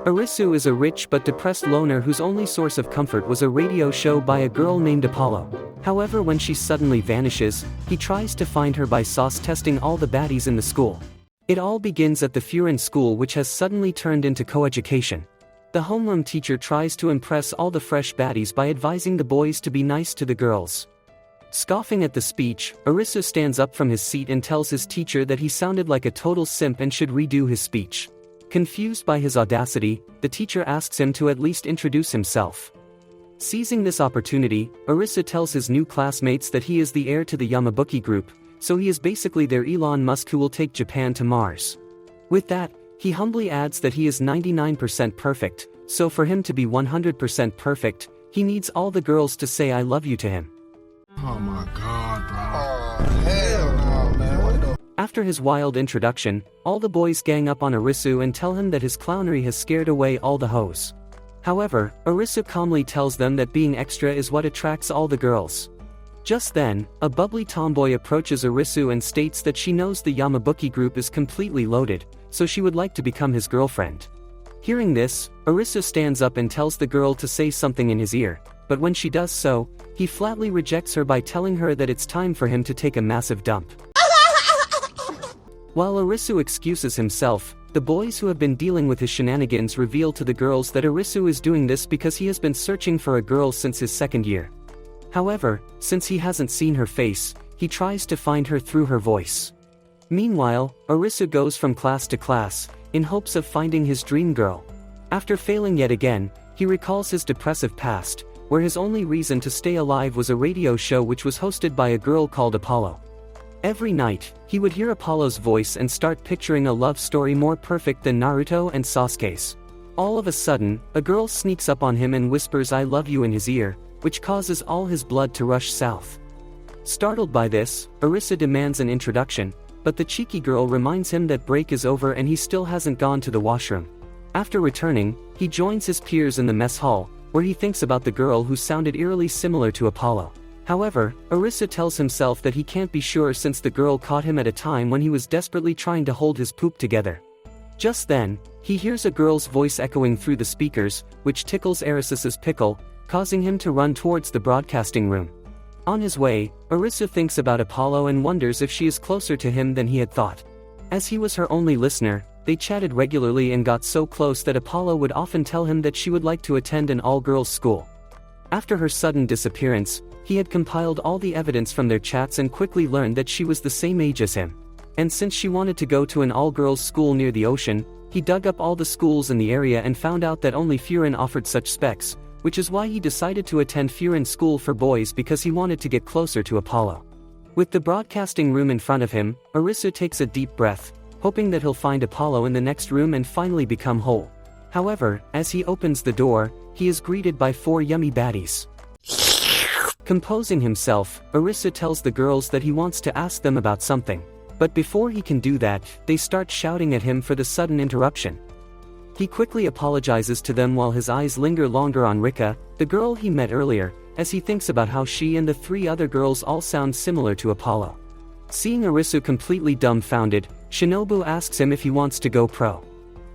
Arisu is a rich but depressed loner whose only source of comfort was a radio show by a girl named Apollo. However, when she suddenly vanishes, he tries to find her by sauce testing all the baddies in the school. It all begins at the Furin school, which has suddenly turned into coeducation. The homeroom teacher tries to impress all the fresh baddies by advising the boys to be nice to the girls. Scoffing at the speech, Arisu stands up from his seat and tells his teacher that he sounded like a total simp and should redo his speech. Confused by his audacity, the teacher asks him to at least introduce himself. Seizing this opportunity, Arisu tells his new classmates that he is the heir to the Yamabuki group, so he is basically their Elon Musk who will take Japan to Mars. With that, he humbly adds that he is 99% perfect, so for him to be 100% perfect, he needs all the girls to say I love you to him. Oh my god, bro. Oh, hell no, man. What the? After his wild introduction, all the boys gang up on Arisu and tell him that his clownery has scared away all the hoes. However, Arisu calmly tells them that being extra is what attracts all the girls. Just then, a bubbly tomboy approaches Arisu and states that she knows the Yamabuki group is completely loaded, so she would like to become his girlfriend. Hearing this, Arisu stands up and tells the girl to say something in his ear, but when she does so, he flatly rejects her by telling her that it's time for him to take a massive dump. While Arisu excuses himself, the boys who have been dealing with his shenanigans reveal to the girls that Arisu is doing this because he has been searching for a girl since his second year. However, since he hasn't seen her face, he tries to find her through her voice. Meanwhile, Arisu goes from class to class, in hopes of finding his dream girl. After failing yet again, he recalls his depressive past, where his only reason to stay alive was a radio show which was hosted by a girl called Apollo. Every night, he would hear Apollo's voice and start picturing a love story more perfect than Naruto and Sasuke's. All of a sudden, a girl sneaks up on him and whispers I love you in his ear, which causes all his blood to rush south. Startled by this, Arisu demands an introduction, but the cheeky girl reminds him that break is over and he still hasn't gone to the washroom. After returning, he joins his peers in the mess hall, where he thinks about the girl who sounded eerily similar to Apollo. However, Arisu tells himself that he can't be sure since the girl caught him at a time when he was desperately trying to hold his poop together. Just then, he hears a girl's voice echoing through the speakers, which tickles Arisus's pickle, causing him to run towards the broadcasting room. On his way, Arisu thinks about Apollo and wonders if she is closer to him than he had thought. As he was her only listener, they chatted regularly and got so close that Apollo would often tell him that she would like to attend an all-girls school. After her sudden disappearance, he had compiled all the evidence from their chats and quickly learned that she was the same age as him. And since she wanted to go to an all-girls school near the ocean, he dug up all the schools in the area and found out that only Furin offered such specs, which is why he decided to attend Furin School for Boys because he wanted to get closer to Apollo. With the broadcasting room in front of him, Arisu takes a deep breath, hoping that he'll find Apollo in the next room and finally become whole. However, as he opens the door, he is greeted by 4 yummy baddies. Composing himself, Arisu tells the girls that he wants to ask them about something. But before he can do that, they start shouting at him for the sudden interruption. He quickly apologizes to them while his eyes linger longer on Rika, the girl he met earlier, as he thinks about how she and the 3 other girls all sound similar to Apollo. Seeing Arisu completely dumbfounded, Shinobu asks him if he wants to go pro.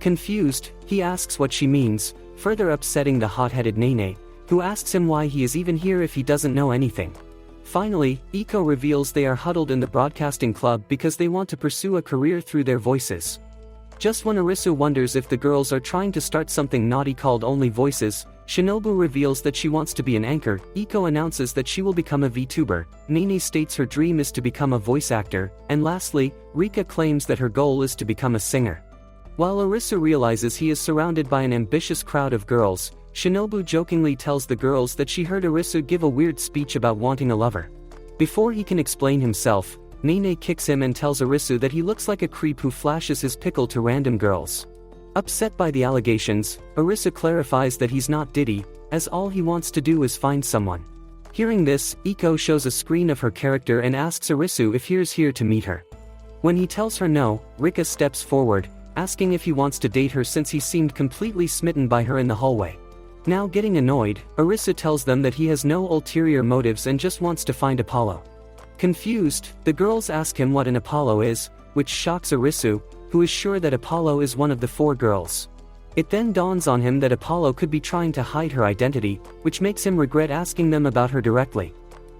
Confused, he asks what she means, further upsetting the hot-headed Nene, who asks him why he is even here if he doesn't know anything. Finally, Iko reveals they are huddled in the broadcasting club because they want to pursue a career through their voices. Just when Arisu wonders if the girls are trying to start something naughty called Only Voices, Shinobu reveals that she wants to be an anchor, Iko announces that she will become a VTuber, Nene states her dream is to become a voice actor, and lastly, Rika claims that her goal is to become a singer. While Arisu realizes he is surrounded by an ambitious crowd of girls, Shinobu jokingly tells the girls that she heard Arisu give a weird speech about wanting a lover. Before he can explain himself, Nene kicks him and tells Arisu that he looks like a creep who flashes his pickle to random girls. Upset by the allegations, Arisu clarifies that he's not Diddy, as all he wants to do is find someone. Hearing this, Iko shows a screen of her character and asks Arisu if he is here to meet her. When he tells her no, Rika steps forward, asking if he wants to date her since he seemed completely smitten by her in the hallway. Now getting annoyed, Arisu tells them that he has no ulterior motives and just wants to find Apollo. Confused, the girls ask him what an Apollo is, which shocks Arisu, who is sure that Apollo is one of the 4 girls. It then dawns on him that Apollo could be trying to hide her identity, which makes him regret asking them about her directly.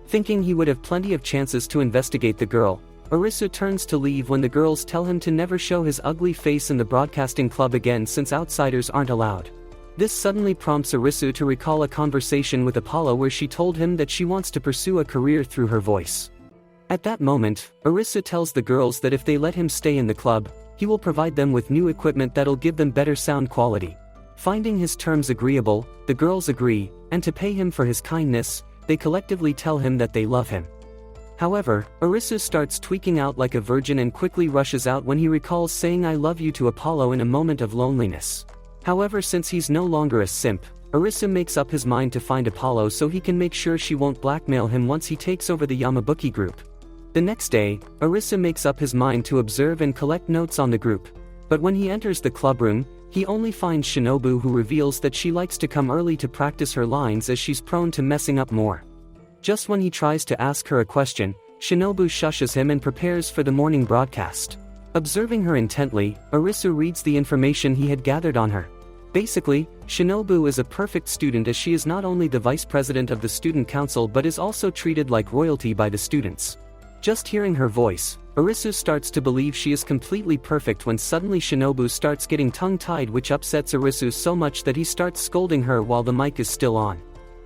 Thinking he would have plenty of chances to investigate the girl, Arisu turns to leave when the girls tell him to never show his ugly face in the broadcasting club again since outsiders aren't allowed. This suddenly prompts Arisu to recall a conversation with Apollo where she told him that she wants to pursue a career through her voice. At that moment, Arisu tells the girls that if they let him stay in the club, he will provide them with new equipment that'll give them better sound quality. Finding his terms agreeable, the girls agree, and to pay him for his kindness, they collectively tell him that they love him. However, Arisu starts tweaking out like a virgin and quickly rushes out when he recalls saying "I love you" to Apollo in a moment of loneliness. However, since he's no longer a simp, Arisu makes up his mind to find Apollo so he can make sure she won't blackmail him once he takes over the Yamabuki group. The next day, Arisu makes up his mind to observe and collect notes on the group. But when he enters the clubroom, he only finds Shinobu, who reveals that she likes to come early to practice her lines as she's prone to messing up more. Just when he tries to ask her a question, Shinobu shushes him and prepares for the morning broadcast. Observing her intently, Arisu reads the information he had gathered on her. Basically, Shinobu is a perfect student as she is not only the vice president of the student council but is also treated like royalty by the students. Just hearing her voice, Arisu starts to believe she is completely perfect when suddenly Shinobu starts getting tongue-tied, which upsets Arisu so much that he starts scolding her while the mic is still on.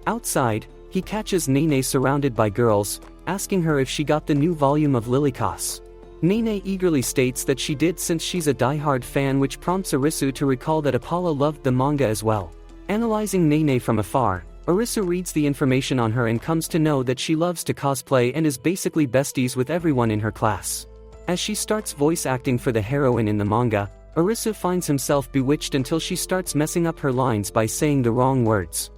Outside, he catches Nene surrounded by girls, asking her if she got the new volume of Lilycos. Nene eagerly states that she did since she's a die-hard fan, which prompts Arisu to recall that Apollo loved the manga as well. Analyzing Nene from afar, Arisu reads the information on her and comes to know that she loves to cosplay and is basically besties with everyone in her class. As she starts voice acting for the heroine in the manga, Arisu finds himself bewitched until she starts messing up her lines by saying the wrong words.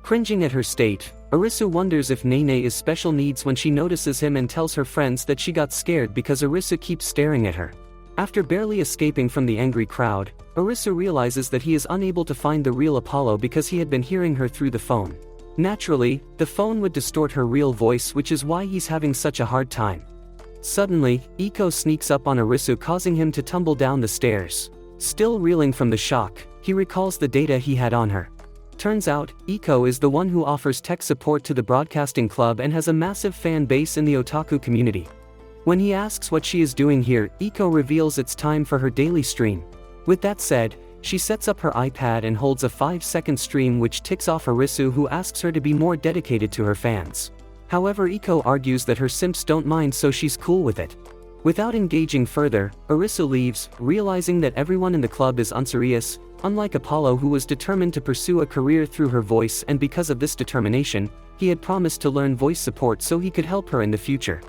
Cringing at her state, Arisu wonders if Nene is special needs when she notices him and tells her friends that she got scared because Arisu keeps staring at her. After barely escaping from the angry crowd, Arisu realizes that he is unable to find the real Apollo because he had been hearing her through the phone. Naturally, the phone would distort her real voice, which is why he's having such a hard time. Suddenly, Iko sneaks up on Arisu, causing him to tumble down the stairs. Still reeling from the shock, he recalls the data he had on her. Turns out, Iko is the one who offers tech support to the broadcasting club and has a massive fan base in the otaku community. When he asks what she is doing here, Iko reveals it's time for her daily stream. With that said, she sets up her iPad and holds a 5-second stream, which ticks off Arisu, who asks her to be more dedicated to her fans. However, Iko argues that her simps don't mind, so she's cool with it. Without engaging further, Arisu leaves, realizing that everyone in the club is unserious, unlike Apollo, who was determined to pursue a career through her voice, and because of this determination, he had promised to learn voice support so he could help her in the future.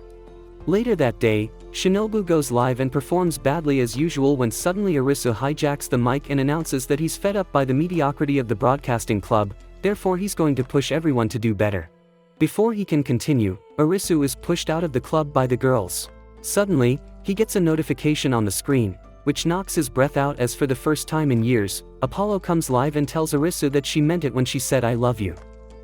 Later that day, Shinobu goes live and performs badly as usual when suddenly Arisu hijacks the mic and announces that he's fed up by the mediocrity of the broadcasting club, therefore he's going to push everyone to do better. Before he can continue, Arisu is pushed out of the club by the girls. Suddenly, he gets a notification on the screen, which knocks his breath out as for the first time in years, Apollo comes live and tells Arisu that she meant it when she said "I love you."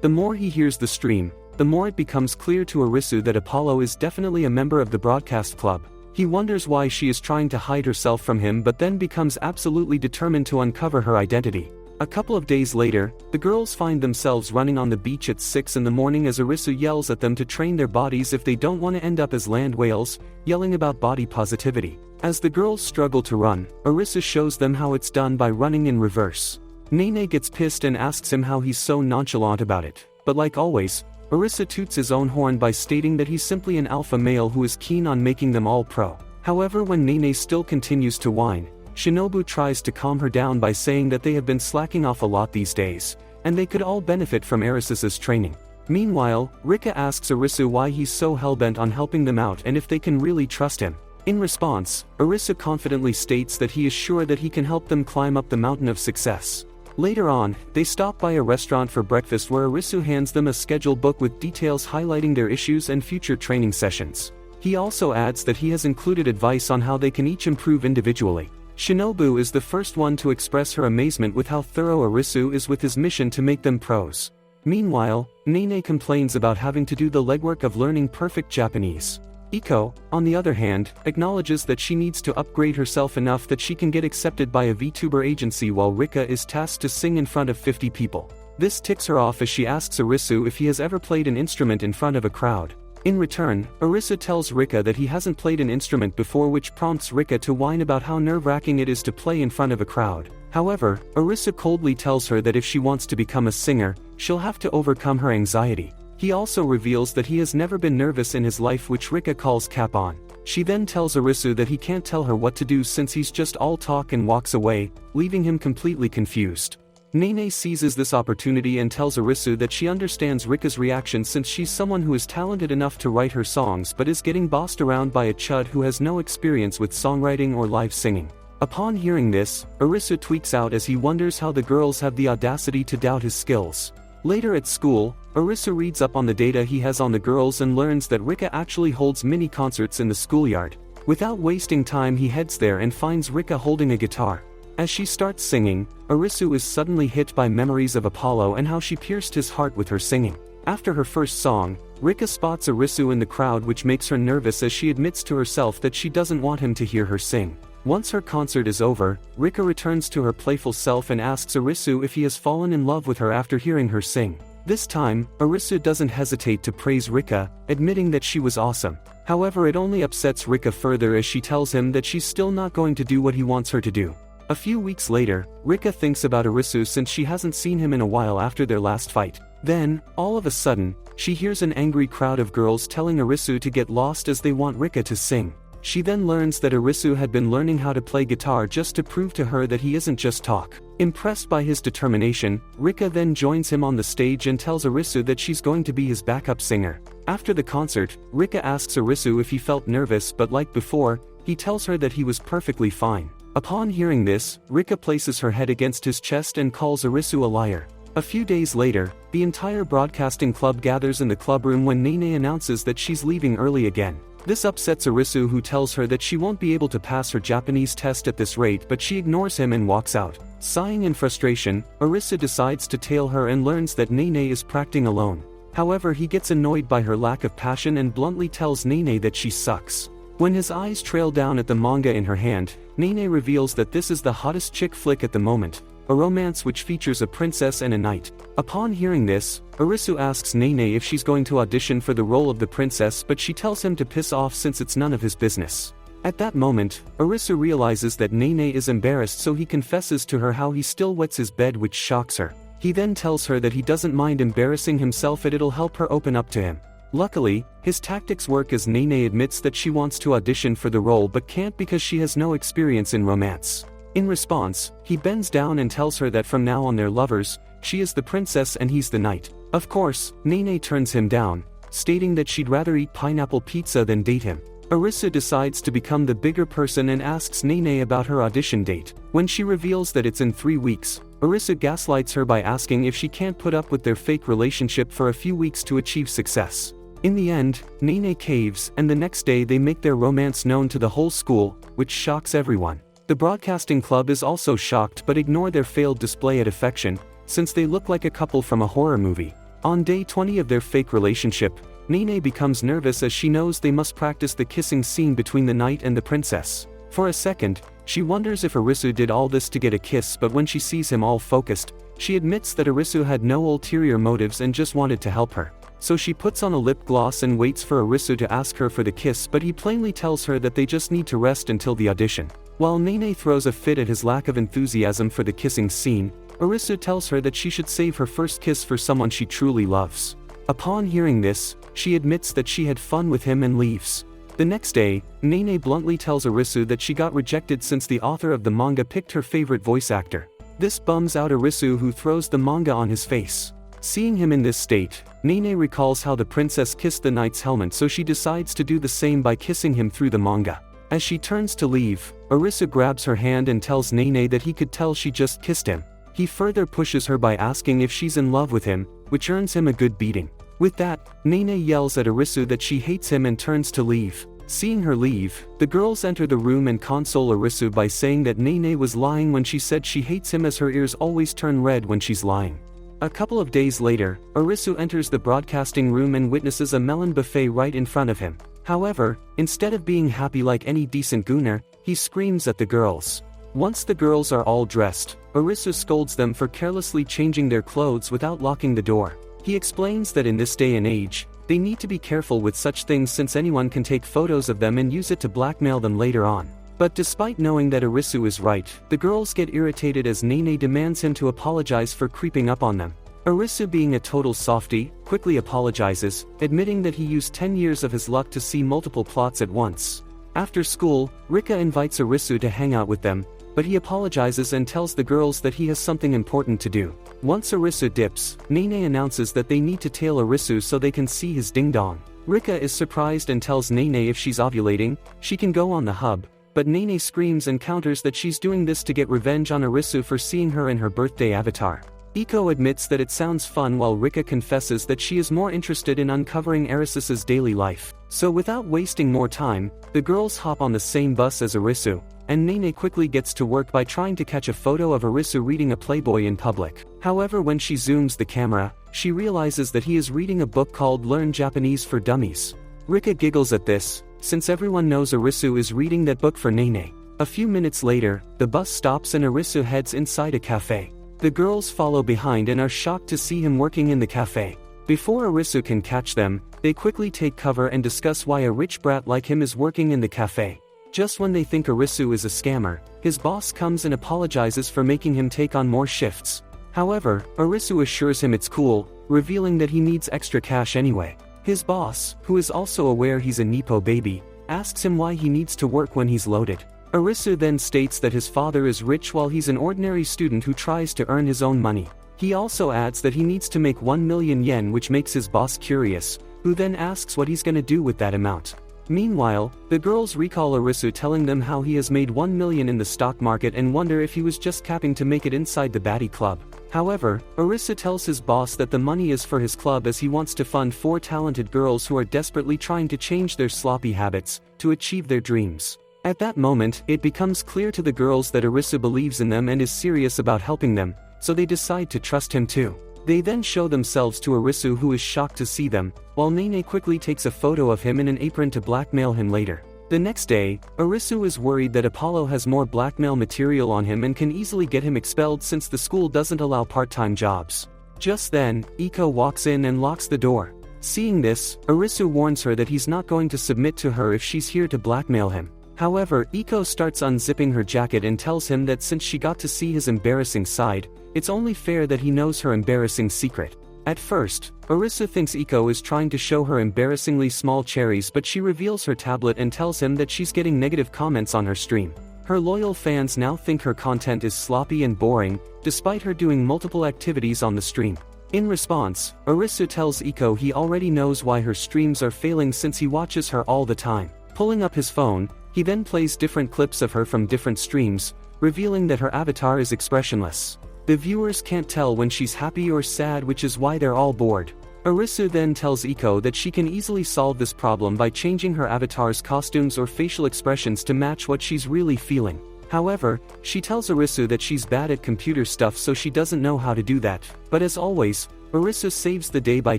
The more he hears the stream, the more it becomes clear to Arisu that Apollo is definitely a member of the broadcast club. He wonders why she is trying to hide herself from him, but then becomes absolutely determined to uncover her identity. A couple of days later, the girls find themselves running on the beach at 6 in the morning as Arisu yells at them to train their bodies if they don't want to end up as land whales, yelling about body positivity. As the girls struggle to run, Arisu shows them how it's done by running in reverse. Nene gets pissed and asks him how he's so nonchalant about it, but like always, Arisu toots his own horn by stating that he's simply an alpha male who is keen on making them all pro. However, when Nene still continues to whine, Shinobu tries to calm her down by saying that they have been slacking off a lot these days, and they could all benefit from Arisus's training. Meanwhile, Rika asks Arisu why he's so hellbent on helping them out and if they can really trust him. In response, Arisu confidently states that he is sure that he can help them climb up the mountain of success. Later on, they stop by a restaurant for breakfast where Arisu hands them a schedule book with details highlighting their issues and future training sessions. He also adds that he has included advice on how they can each improve individually. Shinobu is the first one to express her amazement with how thorough Arisu is with his mission to make them pros. Meanwhile, Nene complains about having to do the legwork of learning perfect Japanese. Iko, on the other hand, acknowledges that she needs to upgrade herself enough that she can get accepted by a VTuber agency while Rika is tasked to sing in front of 50 people. This ticks her off as she asks Arisu if he has ever played an instrument in front of a crowd. In return, Arisu tells Rika that he hasn't played an instrument before, which prompts Rika to whine about how nerve-wracking it is to play in front of a crowd. However, Arisu coldly tells her that if she wants to become a singer, she'll have to overcome her anxiety. He also reveals that he has never been nervous in his life, which Rika calls cap on. She then tells Arisu that he can't tell her what to do since he's just all talk, and walks away, leaving him completely confused. Nene seizes this opportunity and tells Arisu that she understands Rika's reaction since she's someone who is talented enough to write her songs but is getting bossed around by a chud who has no experience with songwriting or live singing. Upon hearing this, Arisu tweaks out as he wonders how the girls have the audacity to doubt his skills. Later at school, Arisu reads up on the data he has on the girls and learns that Rika actually holds mini concerts in the schoolyard. Without wasting time, he heads there and finds Rika holding a guitar. As she starts singing, Arisu is suddenly hit by memories of Apollo and how she pierced his heart with her singing. After her first song, Rika spots Arisu in the crowd, which makes her nervous as she admits to herself that she doesn't want him to hear her sing. Once her concert is over, Rika returns to her playful self and asks Arisu if he has fallen in love with her after hearing her sing. This time, Arisu doesn't hesitate to praise Rika, admitting that she was awesome. However, it only upsets Rika further as she tells him that she's still not going to do what he wants her to do. A few weeks later, Rika thinks about Arisu since she hasn't seen him in a while after their last fight. Then, all of a sudden, she hears an angry crowd of girls telling Arisu to get lost as they want Rika to sing. She then learns that Arisu had been learning how to play guitar just to prove to her that he isn't just talk. Impressed by his determination, Rika then joins him on the stage and tells Arisu that she's going to be his backup singer. After the concert, Rika asks Arisu if he felt nervous, but like before, he tells her that he was perfectly fine. Upon hearing this, Rika places her head against his chest and calls Arisu a liar. A few days later, the entire broadcasting club gathers in the clubroom when Nene announces that she's leaving early again. This upsets Arisu, who tells her that she won't be able to pass her Japanese test at this rate, but she ignores him and walks out. Sighing in frustration, Arisu decides to tail her and learns that Nene is practicing alone. However, he gets annoyed by her lack of passion and bluntly tells Nene that she sucks. When his eyes trail down at the manga in her hand, Nene reveals that this is the hottest chick flick at the moment, a romance which features a princess and a knight. Upon hearing this, Arisu asks Nene if she's going to audition for the role of the princess, but she tells him to piss off since it's none of his business. At that moment, Arisu realizes that Nene is embarrassed, so he confesses to her how he still wets his bed, which shocks her. He then tells her that he doesn't mind embarrassing himself, and it'll help her open up to him. Luckily, his tactics work as Nene admits that she wants to audition for the role but can't because she has no experience in romance. In response, he bends down and tells her that from now on they're lovers, she is the princess and he's the knight. Of course, Nene turns him down, stating that she'd rather eat pineapple pizza than date him. Arisu decides to become the bigger person and asks Nene about her audition date. When she reveals that it's in 3 weeks, Arisu gaslights her by asking if she can't put up with their fake relationship for a few weeks to achieve success. In the end, Nene caves, and the next day they make their romance known to the whole school, which shocks everyone. The broadcasting club is also shocked but ignore their failed display of affection, since they look like a couple from a horror movie. On day 20 of their fake relationship, Nene becomes nervous as she knows they must practice the kissing scene between the knight and the princess. For a second, she wonders if Arisu did all this to get a kiss, but when she sees him all focused, she admits that Arisu had no ulterior motives and just wanted to help her. So she puts on a lip gloss and waits for Arisu to ask her for the kiss, but he plainly tells her that they just need to rest until the audition. While Nene throws a fit at his lack of enthusiasm for the kissing scene, Arisu tells her that she should save her first kiss for someone she truly loves. Upon hearing this, she admits that she had fun with him and leaves. The next day, Nene bluntly tells Arisu that she got rejected since the author of the manga picked her favorite voice actor. This bums out Arisu, who throws the manga on his face. Seeing him in this state, Nene recalls how the princess kissed the knight's helmet, so she decides to do the same by kissing him through the manga. As she turns to leave, Arisu grabs her hand and tells Nene that he could tell she just kissed him. He further pushes her by asking if she's in love with him, which earns him a good beating. With that, Nene yells at Arisu that she hates him and turns to leave. Seeing her leave, the girls enter the room and console Arisu by saying that Nene was lying when she said she hates him, as her ears always turn red when she's lying. A couple of days later, Arisu enters the broadcasting room and witnesses a melon buffet right in front of him. However, instead of being happy like any decent gooner, he screams at the girls. Once the girls are all dressed, Arisu scolds them for carelessly changing their clothes without locking the door. He explains that in this day and age, they need to be careful with such things since anyone can take photos of them and use it to blackmail them later on. But despite knowing that Arisu is right, the girls get irritated as Nene demands him to apologize for creeping up on them. Arisu, being a total softie, quickly apologizes, admitting that he used 10 years of his luck to see multiple plots at once. After school, Rika invites Arisu to hang out with them, but he apologizes and tells the girls that he has something important to do. Once Arisu dips, Nene announces that they need to tail Arisu so they can see his ding-dong. Rika is surprised and tells Nene if she's ovulating, she can go on the hub, but Nene screams and counters that she's doing this to get revenge on Arisu for seeing her in her birthday avatar. Iko admits that it sounds fun while Rika confesses that she is more interested in uncovering Arisus's daily life. So without wasting more time, the girls hop on the same bus as Arisu, and Nene quickly gets to work by trying to catch a photo of Arisu reading a Playboy in public. However, when she zooms the camera, she realizes that he is reading a book called Learn Japanese for Dummies. Rika giggles at this, since everyone knows Arisu is reading that book for Nene. A few minutes later, the bus stops and Arisu heads inside a cafe. The girls follow behind and are shocked to see him working in the cafe. Before Arisu can catch them, they quickly take cover and discuss why a rich brat like him is working in the cafe. Just when they think Arisu is a scammer, his boss comes and apologizes for making him take on more shifts. However, Arisu assures him it's cool, revealing that he needs extra cash anyway. His boss, who is also aware he's a Nepo baby, asks him why he needs to work when he's loaded. Arisu then states that his father is rich while he's an ordinary student who tries to earn his own money. He also adds that he needs to make 1 million yen, which makes his boss curious, who then asks what he's gonna do with that amount. Meanwhile, the girls recall Arisu telling them how he has made 1 million in the stock market and wonder if he was just capping to make it inside the baddie club. However, Arisu tells his boss that the money is for his club as he wants to fund 4 talented girls who are desperately trying to change their sloppy habits to achieve their dreams. At that moment, it becomes clear to the girls that Arisu believes in them and is serious about helping them, so they decide to trust him too. They then show themselves to Arisu, who is shocked to see them, while Nene quickly takes a photo of him in an apron to blackmail him later. The next day, Arisu is worried that Apollo has more blackmail material on him and can easily get him expelled since the school doesn't allow part-time jobs. Just then, Iko walks in and locks the door. Seeing this, Arisu warns her that he's not going to submit to her if she's here to blackmail him. However, Iko starts unzipping her jacket and tells him that since she got to see his embarrassing side, it's only fair that he knows her embarrassing secret. At first, Arisu thinks Iko is trying to show her embarrassingly small cherries, but she reveals her tablet and tells him that she's getting negative comments on her stream. Her loyal fans now think her content is sloppy and boring, despite her doing multiple activities on the stream. In response, Arisu tells Iko he already knows why her streams are failing since he watches her all the time. Pulling up his phone, he then plays different clips of her from different streams, revealing that her avatar is expressionless. The viewers can't tell when she's happy or sad, which is why they're all bored. Arisu then tells Iko that she can easily solve this problem by changing her avatar's costumes or facial expressions to match what she's really feeling. However, she tells Arisu that she's bad at computer stuff, so she doesn't know how to do that. But as always, Arisu saves the day by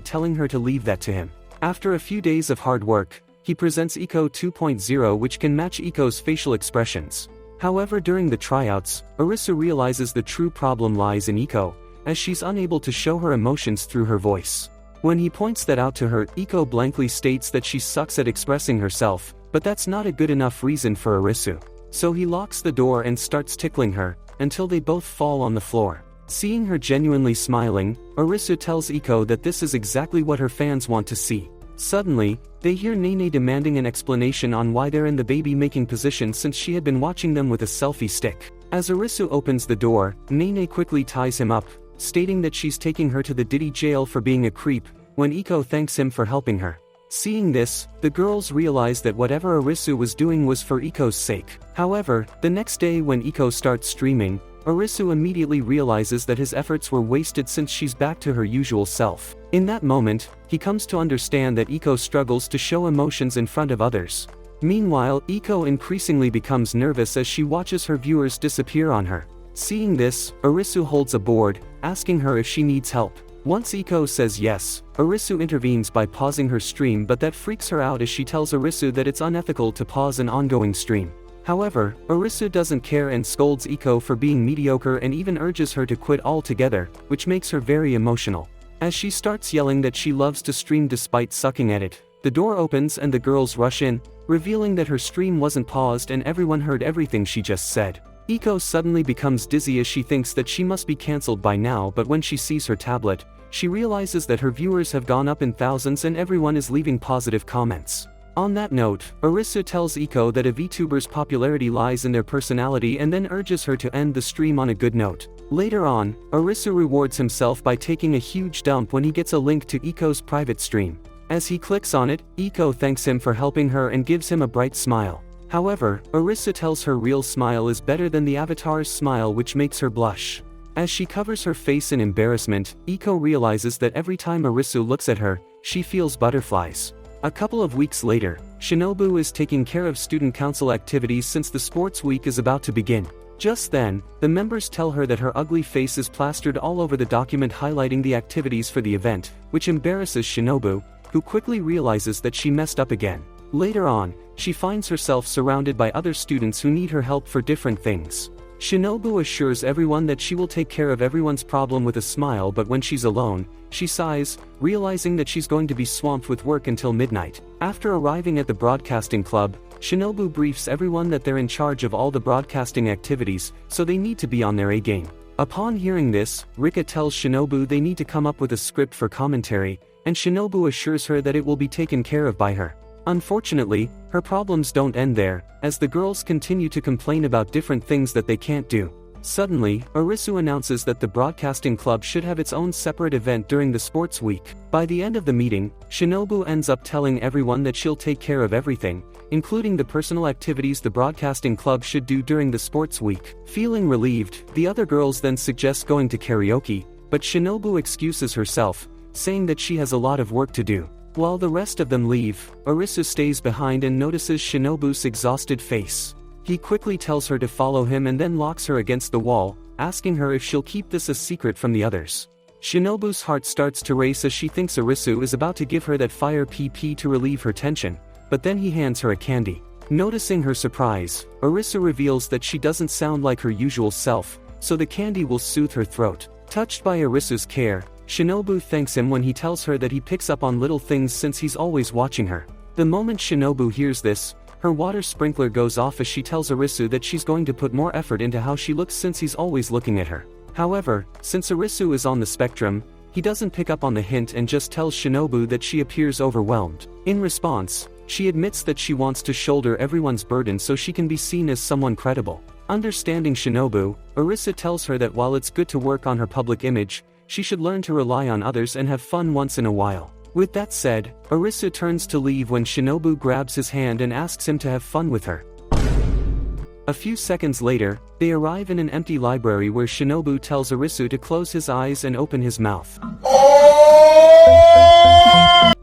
telling her to leave that to him. After a few days of hard work, he presents Iko 2.0, which can match Iko's facial expressions. However, during the tryouts, Arisu realizes the true problem lies in Iko, as she's unable to show her emotions through her voice. When he points that out to her, Iko blankly states that she sucks at expressing herself, but that's not a good enough reason for Arisu. So he locks the door and starts tickling her, until they both fall on the floor. Seeing her genuinely smiling, Arisu tells Iko that this is exactly what her fans want to see. Suddenly, they hear Nene demanding an explanation on why they're in the baby-making position since she had been watching them with a selfie stick. As Arisu opens the door, Nene quickly ties him up, stating that she's taking her to the Diddy jail for being a creep, when Iko thanks him for helping her. Seeing this, the girls realize that whatever Arisu was doing was for Iko's sake. However, the next day when Iko starts streaming, Arisu immediately realizes that his efforts were wasted since she's back to her usual self. In that moment, he comes to understand that Iko struggles to show emotions in front of others. Meanwhile, Iko increasingly becomes nervous as she watches her viewers disappear on her. Seeing this, Arisu holds a board, asking her if she needs help. Once Iko says yes, Arisu intervenes by pausing her stream, but that freaks her out as she tells Arisu that it's unethical to pause an ongoing stream. However, Arisu doesn't care and scolds Iko for being mediocre and even urges her to quit altogether, which makes her very emotional. As she starts yelling that she loves to stream despite sucking at it, the door opens and the girls rush in, revealing that her stream wasn't paused and everyone heard everything she just said. Iko suddenly becomes dizzy as she thinks that she must be cancelled by now, but when she sees her tablet, she realizes that her viewers have gone up in thousands and everyone is leaving positive comments. On that note, Arisu tells Iko that a VTuber's popularity lies in their personality and then urges her to end the stream on a good note. Later on, Arisu rewards himself by taking a huge dump when he gets a link to Iko's private stream. As he clicks on it, Iko thanks him for helping her and gives him a bright smile. However, Arisu tells her real smile is better than the avatar's smile, which makes her blush. As she covers her face in embarrassment, Iko realizes that every time Arisu looks at her, she feels butterflies. A couple of weeks later, Shinobu is taking care of student council activities since the sports week is about to begin. Just then, the members tell her that her ugly face is plastered all over the document highlighting the activities for the event, which embarrasses Shinobu, who quickly realizes that she messed up again. Later on, she finds herself surrounded by other students who need her help for different things. Shinobu assures everyone that she will take care of everyone's problem with a smile, but when she's alone, she sighs, realizing that she's going to be swamped with work until midnight. After arriving at the broadcasting club, Shinobu briefs everyone that they're in charge of all the broadcasting activities, so they need to be on their A game. Upon hearing this, Rika tells Shinobu they need to come up with a script for commentary, and Shinobu assures her that it will be taken care of by her. Unfortunately, her problems don't end there, as the girls continue to complain about different things that they can't do. Suddenly, Arisu announces that the broadcasting club should have its own separate event during the sports week. By the end of the meeting, Shinobu ends up telling everyone that she'll take care of everything, including the personal activities the broadcasting club should do during the sports week. Feeling relieved, the other girls then suggest going to karaoke, but Shinobu excuses herself, saying that she has a lot of work to do. While the rest of them leave, Arisu stays behind and notices Shinobu's exhausted face. He quickly tells her to follow him and then locks her against the wall, asking her if she'll keep this a secret from the others. Shinobu's heart starts to race as she thinks Arisu is about to give her that fire PP to relieve her tension, but then he hands her a candy. Noticing her surprise, Arisu reveals that she doesn't sound like her usual self, so the candy will soothe her throat. Touched by Arisu's care, Shinobu thanks him when he tells her that he picks up on little things since he's always watching her. The moment Shinobu hears this, her water sprinkler goes off as she tells Arisu that she's going to put more effort into how she looks since he's always looking at her. However, since Arisu is on the spectrum, he doesn't pick up on the hint and just tells Shinobu that she appears overwhelmed. In response, she admits that she wants to shoulder everyone's burden so she can be seen as someone credible. Understanding Shinobu, Arisu tells her that while it's good to work on her public image, she should learn to rely on others and have fun once in a while. With that said, Arisu turns to leave when Shinobu grabs his hand and asks him to have fun with her. A few seconds later, they arrive in an empty library where Shinobu tells Arisu to close his eyes and open his mouth.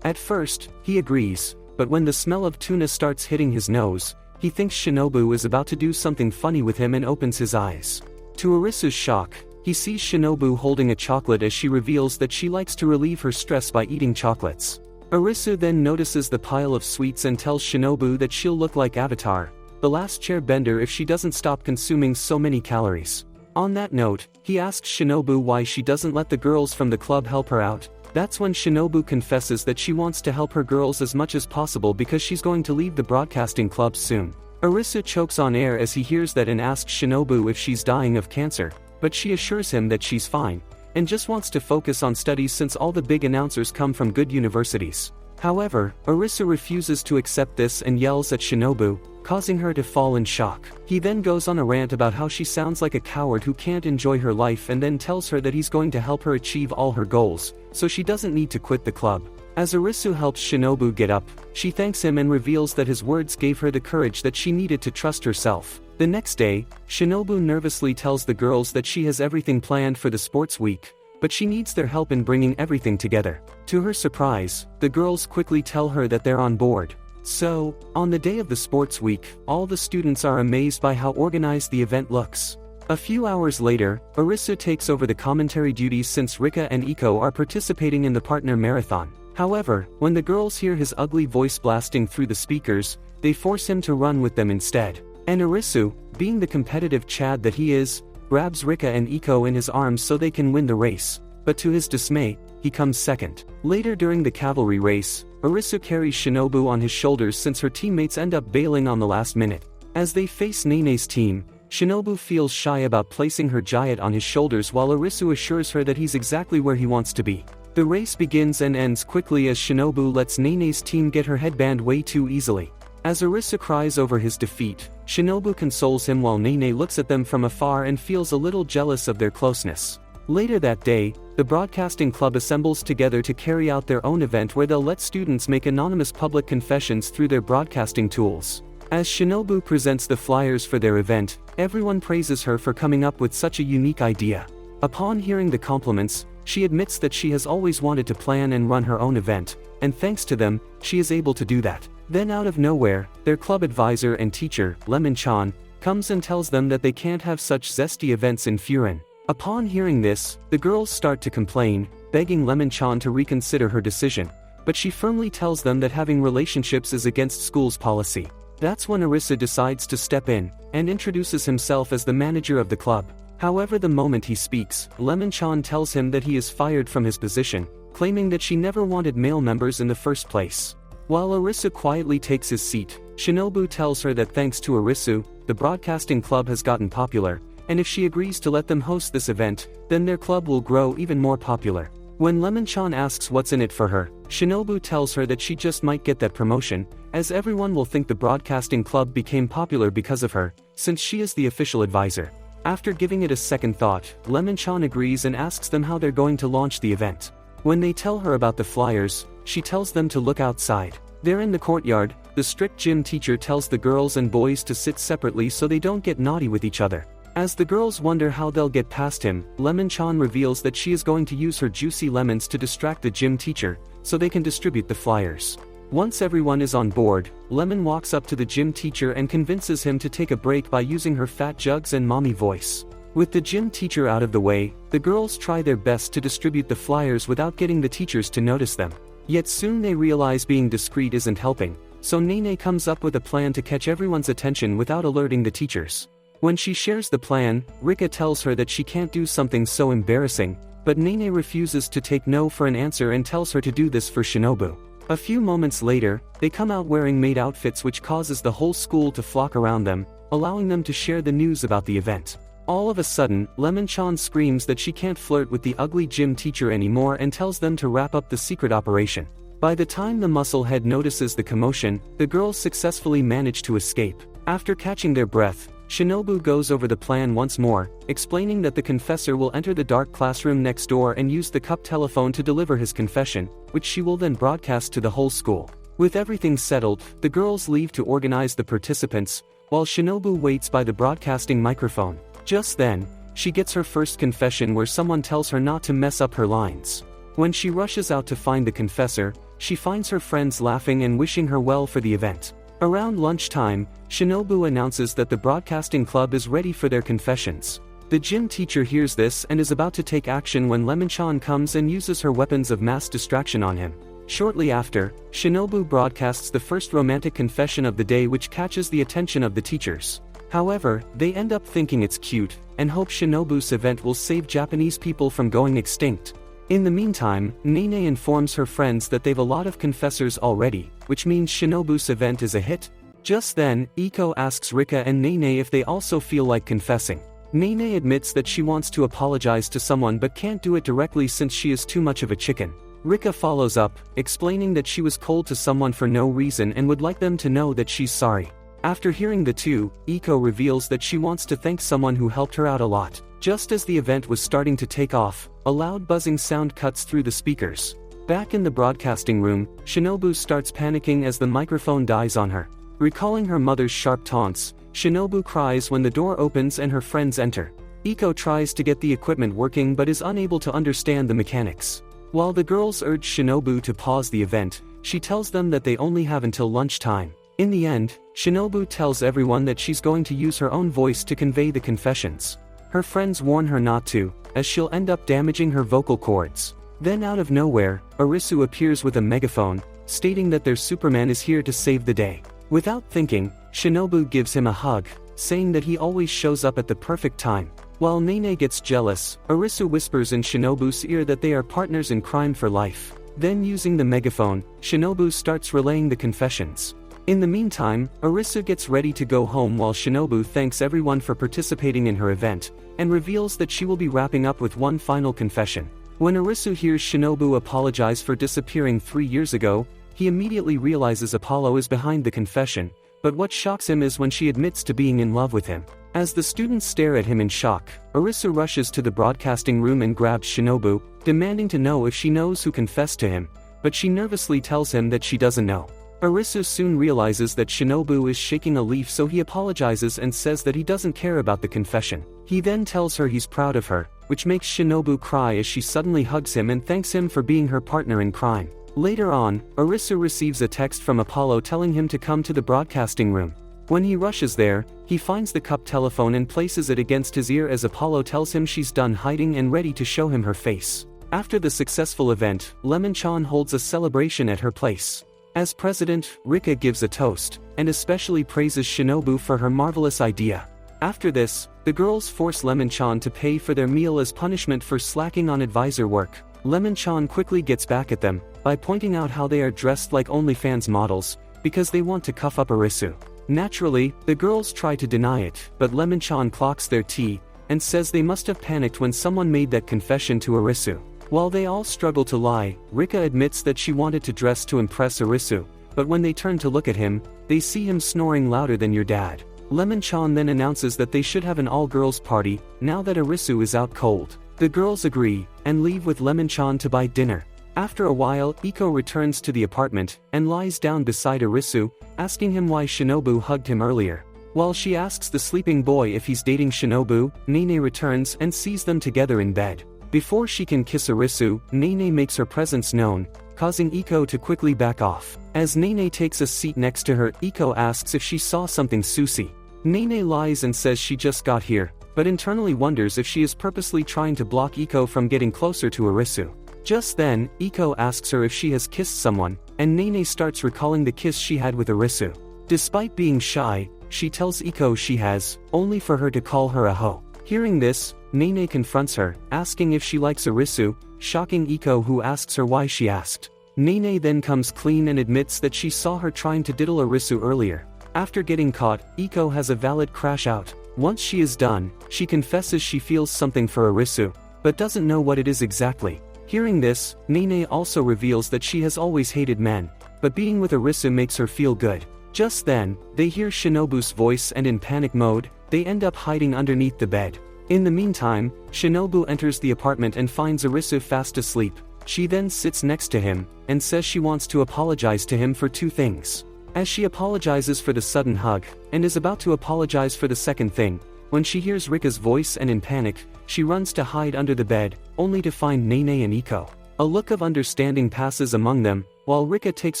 At first, he agrees, but when the smell of tuna starts hitting his nose, he thinks Shinobu is about to do something funny with him and opens his eyes. To Arisu's shock, he sees Shinobu holding a chocolate as she reveals that she likes to relieve her stress by eating chocolates. Arisu then notices the pile of sweets and tells Shinobu that she'll look like Avatar, the last chair bender, if she doesn't stop consuming so many calories. On that note, he asks Shinobu why she doesn't let the girls from the club help her out. That's when Shinobu confesses that she wants to help her girls as much as possible because she's going to leave the broadcasting club soon. Arisu chokes on air as he hears that and asks Shinobu if she's dying of cancer, but she assures him that she's fine, and just wants to focus on studies since all the big announcers come from good universities. However, Arisu refuses to accept this and yells at Shinobu, causing her to fall in shock. He then goes on a rant about how she sounds like a coward who can't enjoy her life and then tells her that he's going to help her achieve all her goals, so she doesn't need to quit the club. As Arisu helps Shinobu get up, she thanks him and reveals that his words gave her the courage that she needed to trust herself. The next day, Shinobu nervously tells the girls that she has everything planned for the sports week, but she needs their help in bringing everything together. To her surprise, the girls quickly tell her that they're on board. So, on the day of the sports week, all the students are amazed by how organized the event looks. A few hours later, Arisu takes over the commentary duties since Rika and Iko are participating in the partner marathon. However, when the girls hear his ugly voice blasting through the speakers, they force him to run with them instead. And Arisu, being the competitive Chad that he is, grabs Rika and Iko in his arms so they can win the race, but to his dismay, he comes second. Later during the cavalry race, Arisu carries Shinobu on his shoulders since her teammates end up bailing on the last minute. As they face Nene's team, Shinobu feels shy about placing her giant on his shoulders while Arisu assures her that he's exactly where he wants to be. The race begins and ends quickly as Shinobu lets Nene's team get her headband way too easily. As Arisu cries over his defeat, Shinobu consoles him while Nene looks at them from afar and feels a little jealous of their closeness. Later that day, the broadcasting club assembles together to carry out their own event where they'll let students make anonymous public confessions through their broadcasting tools. As Shinobu presents the flyers for their event, everyone praises her for coming up with such a unique idea. Upon hearing the compliments, she admits that she has always wanted to plan and run her own event, and thanks to them, she is able to do that. Then out of nowhere, their club advisor and teacher, Lemon-chan, comes and tells them that they can't have such zesty events in Furin. Upon hearing this, the girls start to complain, begging Lemon-chan to reconsider her decision, but she firmly tells them that having relationships is against school's policy. That's when Arisu decides to step in, and introduces himself as the manager of the club. However, the moment he speaks, Lemon-chan tells him that he is fired from his position, claiming that she never wanted male members in the first place. While Arisu quietly takes his seat, Shinobu tells her that thanks to Arisu, the broadcasting club has gotten popular, and if she agrees to let them host this event, then their club will grow even more popular. When Lemon-chan asks what's in it for her, Shinobu tells her that she just might get that promotion, as everyone will think the broadcasting club became popular because of her, since she is the official advisor. After giving it a second thought, Lemon-chan agrees and asks them how they're going to launch the event. When they tell her about the flyers, she tells them to look outside. There in the courtyard, the strict gym teacher tells the girls and boys to sit separately so they don't get naughty with each other. As the girls wonder how they'll get past him, Lemon-chan reveals that she is going to use her juicy lemons to distract the gym teacher, so they can distribute the flyers. Once everyone is on board, Lemon walks up to the gym teacher and convinces him to take a break by using her fat jugs and mommy voice. With the gym teacher out of the way, the girls try their best to distribute the flyers without getting the teachers to notice them. Yet soon they realize being discreet isn't helping, so Nene comes up with a plan to catch everyone's attention without alerting the teachers. When she shares the plan, Rika tells her that she can't do something so embarrassing, but Nene refuses to take no for an answer and tells her to do this for Shinobu. A few moments later, they come out wearing maid outfits, which causes the whole school to flock around them, allowing them to share the news about the event. All of a sudden, Lemon-chan screams that she can't flirt with the ugly gym teacher anymore and tells them to wrap up the secret operation. By the time the musclehead notices the commotion, the girls successfully manage to escape. After catching their breath, Shinobu goes over the plan once more, explaining that the confessor will enter the dark classroom next door and use the cup telephone to deliver his confession, which she will then broadcast to the whole school. With everything settled, the girls leave to organize the participants, while Shinobu waits by the broadcasting microphone. Just then, she gets her first confession where someone tells her not to mess up her lines. When she rushes out to find the confessor, she finds her friends laughing and wishing her well for the event. Around lunchtime, Shinobu announces that the broadcasting club is ready for their confessions. The gym teacher hears this and is about to take action when Lemon-chan comes and uses her weapons of mass distraction on him. Shortly after, Shinobu broadcasts the first romantic confession of the day, which catches the attention of the teachers. However, they end up thinking it's cute, and hope Shinobu's event will save Japanese people from going extinct. In the meantime, Nene informs her friends that they've a lot of confessors already, which means Shinobu's event is a hit. Just then, Iko asks Rika and Nene if they also feel like confessing. Nene admits that she wants to apologize to someone but can't do it directly since she is too much of a chicken. Rika follows up, explaining that she was cold to someone for no reason and would like them to know that she's sorry. After hearing the two, Iko reveals that she wants to thank someone who helped her out a lot. Just as the event was starting to take off, a loud buzzing sound cuts through the speakers. Back in the broadcasting room, Shinobu starts panicking as the microphone dies on her. Recalling her mother's sharp taunts, Shinobu cries when the door opens and her friends enter. Iko tries to get the equipment working but is unable to understand the mechanics. While the girls urge Shinobu to pause the event, she tells them that they only have until lunchtime. In the end, Shinobu tells everyone that she's going to use her own voice to convey the confessions. Her friends warn her not to, as she'll end up damaging her vocal cords. Then out of nowhere, Arisu appears with a megaphone, stating that their Superman is here to save the day. Without thinking, Shinobu gives him a hug, saying that he always shows up at the perfect time. While Nene gets jealous, Arisu whispers in Shinobu's ear that they are partners in crime for life. Then using the megaphone, Shinobu starts relaying the confessions. In the meantime, Arisu gets ready to go home while Shinobu thanks everyone for participating in her event, and reveals that she will be wrapping up with one final confession. When Arisu hears Shinobu apologize for disappearing 3 years ago, he immediately realizes Apollo is behind the confession, but what shocks him is when she admits to being in love with him. As the students stare at him in shock, Arisu rushes to the broadcasting room and grabs Shinobu, demanding to know if she knows who confessed to him, but she nervously tells him that she doesn't know. Arisu soon realizes that Shinobu is shaking a leaf, so he apologizes and says that he doesn't care about the confession. He then tells her he's proud of her, which makes Shinobu cry as she suddenly hugs him and thanks him for being her partner in crime. Later on, Arisu receives a text from Apollo telling him to come to the broadcasting room. When he rushes there, he finds the cup telephone and places it against his ear as Apollo tells him she's done hiding and ready to show him her face. After the successful event, Lemon-chan holds a celebration at her place. As president, Rika gives a toast, and especially praises Shinobu for her marvelous idea. After this, the girls force Lemon-chan to pay for their meal as punishment for slacking on advisor work. Lemon-chan quickly gets back at them, by pointing out how they are dressed like OnlyFans models, because they want to cuff up Arisu. Naturally, the girls try to deny it, but Lemon-chan clocks their tea, and says they must have panicked when someone made that confession to Arisu. While they all struggle to lie, Rika admits that she wanted to dress to impress Arisu, but when they turn to look at him, they see him snoring louder than your dad. Lemon-chan then announces that they should have an all-girls party, now that Arisu is out cold. The girls agree, and leave with Lemon-chan to buy dinner. After a while, Iko returns to the apartment, and lies down beside Arisu, asking him why Shinobu hugged him earlier. While she asks the sleeping boy if he's dating Shinobu, Nene returns and sees them together in bed. Before she can kiss Arisu, Nene makes her presence known, causing Iko to quickly back off. As Nene takes a seat next to her, Iko asks if she saw something sushi. Nene lies and says she just got here, but internally wonders if she is purposely trying to block Iko from getting closer to Arisu. Just then, Iko asks her if she has kissed someone, and Nene starts recalling the kiss she had with Arisu. Despite being shy, she tells Iko she has, only for her to call her a hoe. Hearing this, Nene confronts her, asking if she likes Arisu, shocking Iko, who asks her why she asked. Nene then comes clean and admits that she saw her trying to diddle Arisu earlier. After getting caught, Iko has a valid crash out. Once she is done, she confesses she feels something for Arisu, but doesn't know what it is exactly. Hearing this, Nene also reveals that she has always hated men, but being with Arisu makes her feel good. Just then, they hear Shinobu's voice and in panic mode, they end up hiding underneath the bed. In the meantime, Shinobu enters the apartment and finds Arisu fast asleep. She then sits next to him, and says she wants to apologize to him for 2 things. As she apologizes for the sudden hug, and is about to apologize for the second thing, when she hears Rika's voice and in panic, she runs to hide under the bed, only to find Nene and Iko. A look of understanding passes among them, while Rika takes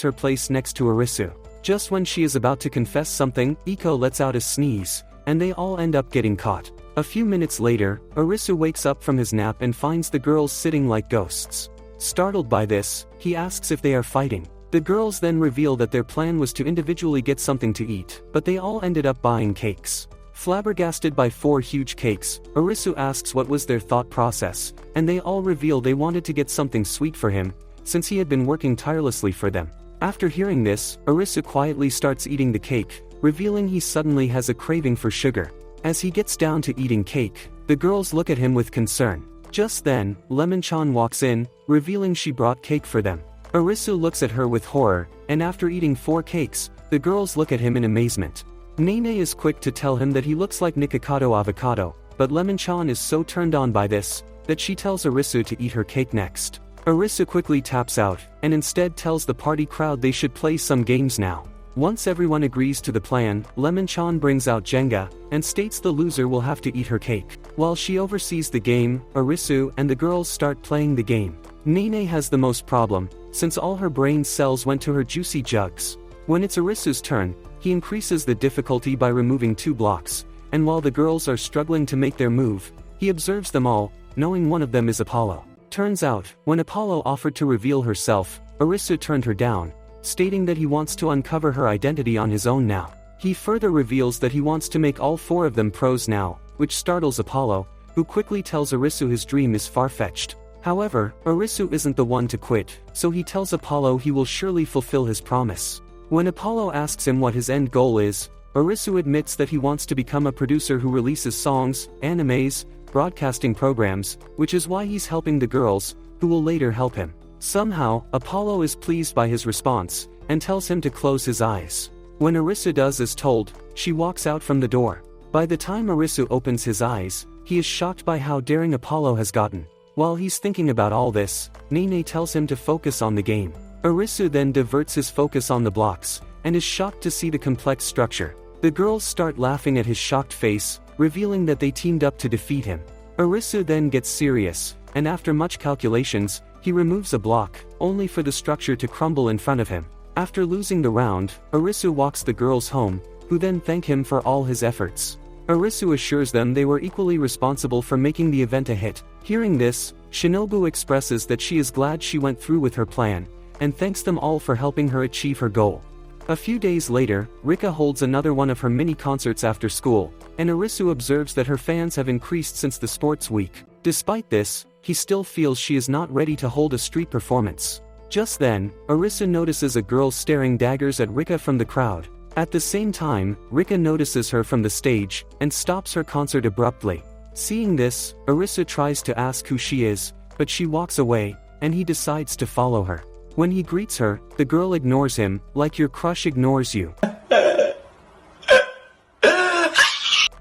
her place next to Arisu. Just when she is about to confess something, Iko lets out a sneeze, and they all end up getting caught. A few minutes later, Arisu wakes up from his nap and finds the girls sitting like ghosts. Startled by this, he asks if they are fighting. The girls then reveal that their plan was to individually get something to eat, but they all ended up buying cakes. Flabbergasted by 4 huge cakes, Arisu asks what was their thought process, and they all reveal they wanted to get something sweet for him, since he had been working tirelessly for them. After hearing this, Arisu quietly starts eating the cake, revealing he suddenly has a craving for sugar. As he gets down to eating cake, the girls look at him with concern. Just then, Lemon-chan walks in, revealing she brought cake for them. Arisu looks at her with horror, and after eating 4 cakes, the girls look at him in amazement. Nene is quick to tell him that he looks like Nikocado Avocado, but Lemon-chan is so turned on by this, that she tells Arisu to eat her cake next. Arisu quickly taps out, and instead tells the party crowd they should play some games now. Once everyone agrees to the plan, Lemon-chan brings out Jenga, and states the loser will have to eat her cake. While she oversees the game, Arisu and the girls start playing the game. Nene has the most problem, since all her brain cells went to her juicy jugs. When it's Arisu's turn, he increases the difficulty by removing 2 blocks, and while the girls are struggling to make their move, He observes them all, knowing one of them is Apollo. Turns out, when Apollo offered to reveal herself, Arisu turned her down, stating that he wants to uncover her identity on his own now. He further reveals that he wants to make all 4 of them pros now, which startles Apollo, who quickly tells Arisu his dream is far-fetched. However, Arisu isn't the one to quit, so he tells Apollo he will surely fulfill his promise. When Apollo asks him what his end goal is, Arisu admits that he wants to become a producer who releases songs, animes, broadcasting programs, which is why he's helping the girls, who will later help him. Somehow, Apollo is pleased by his response, and tells him to close his eyes. When Arisu does as told, she walks out from the door. By the time Arisu opens his eyes, he is shocked by how daring Apollo has gotten. While he's thinking about all this, Nene tells him to focus on the game. Arisu then diverts his focus on the blocks, and is shocked to see the complex structure. The girls start laughing at his shocked face, revealing that they teamed up to defeat him. Arisu then gets serious, and after much calculations, he removes a block, only for the structure to crumble in front of him. After losing the round, Arisu walks the girls home, who then thank him for all his efforts. Arisu assures them they were equally responsible for making the event a hit. Hearing this, Shinobu expresses that she is glad she went through with her plan, and thanks them all for helping her achieve her goal. A few days later, Rika holds another one of her mini concerts after school, and Arisu observes that her fans have increased since the sports week. Despite this, he still feels she is not ready to hold a street performance. Just then, Arisu notices a girl staring daggers at Rika from the crowd. At the same time, Rika notices her from the stage, and stops her concert abruptly. Seeing this, Arisu tries to ask who she is, but she walks away, and he decides to follow her. When he greets her, the girl ignores him, like your crush ignores you.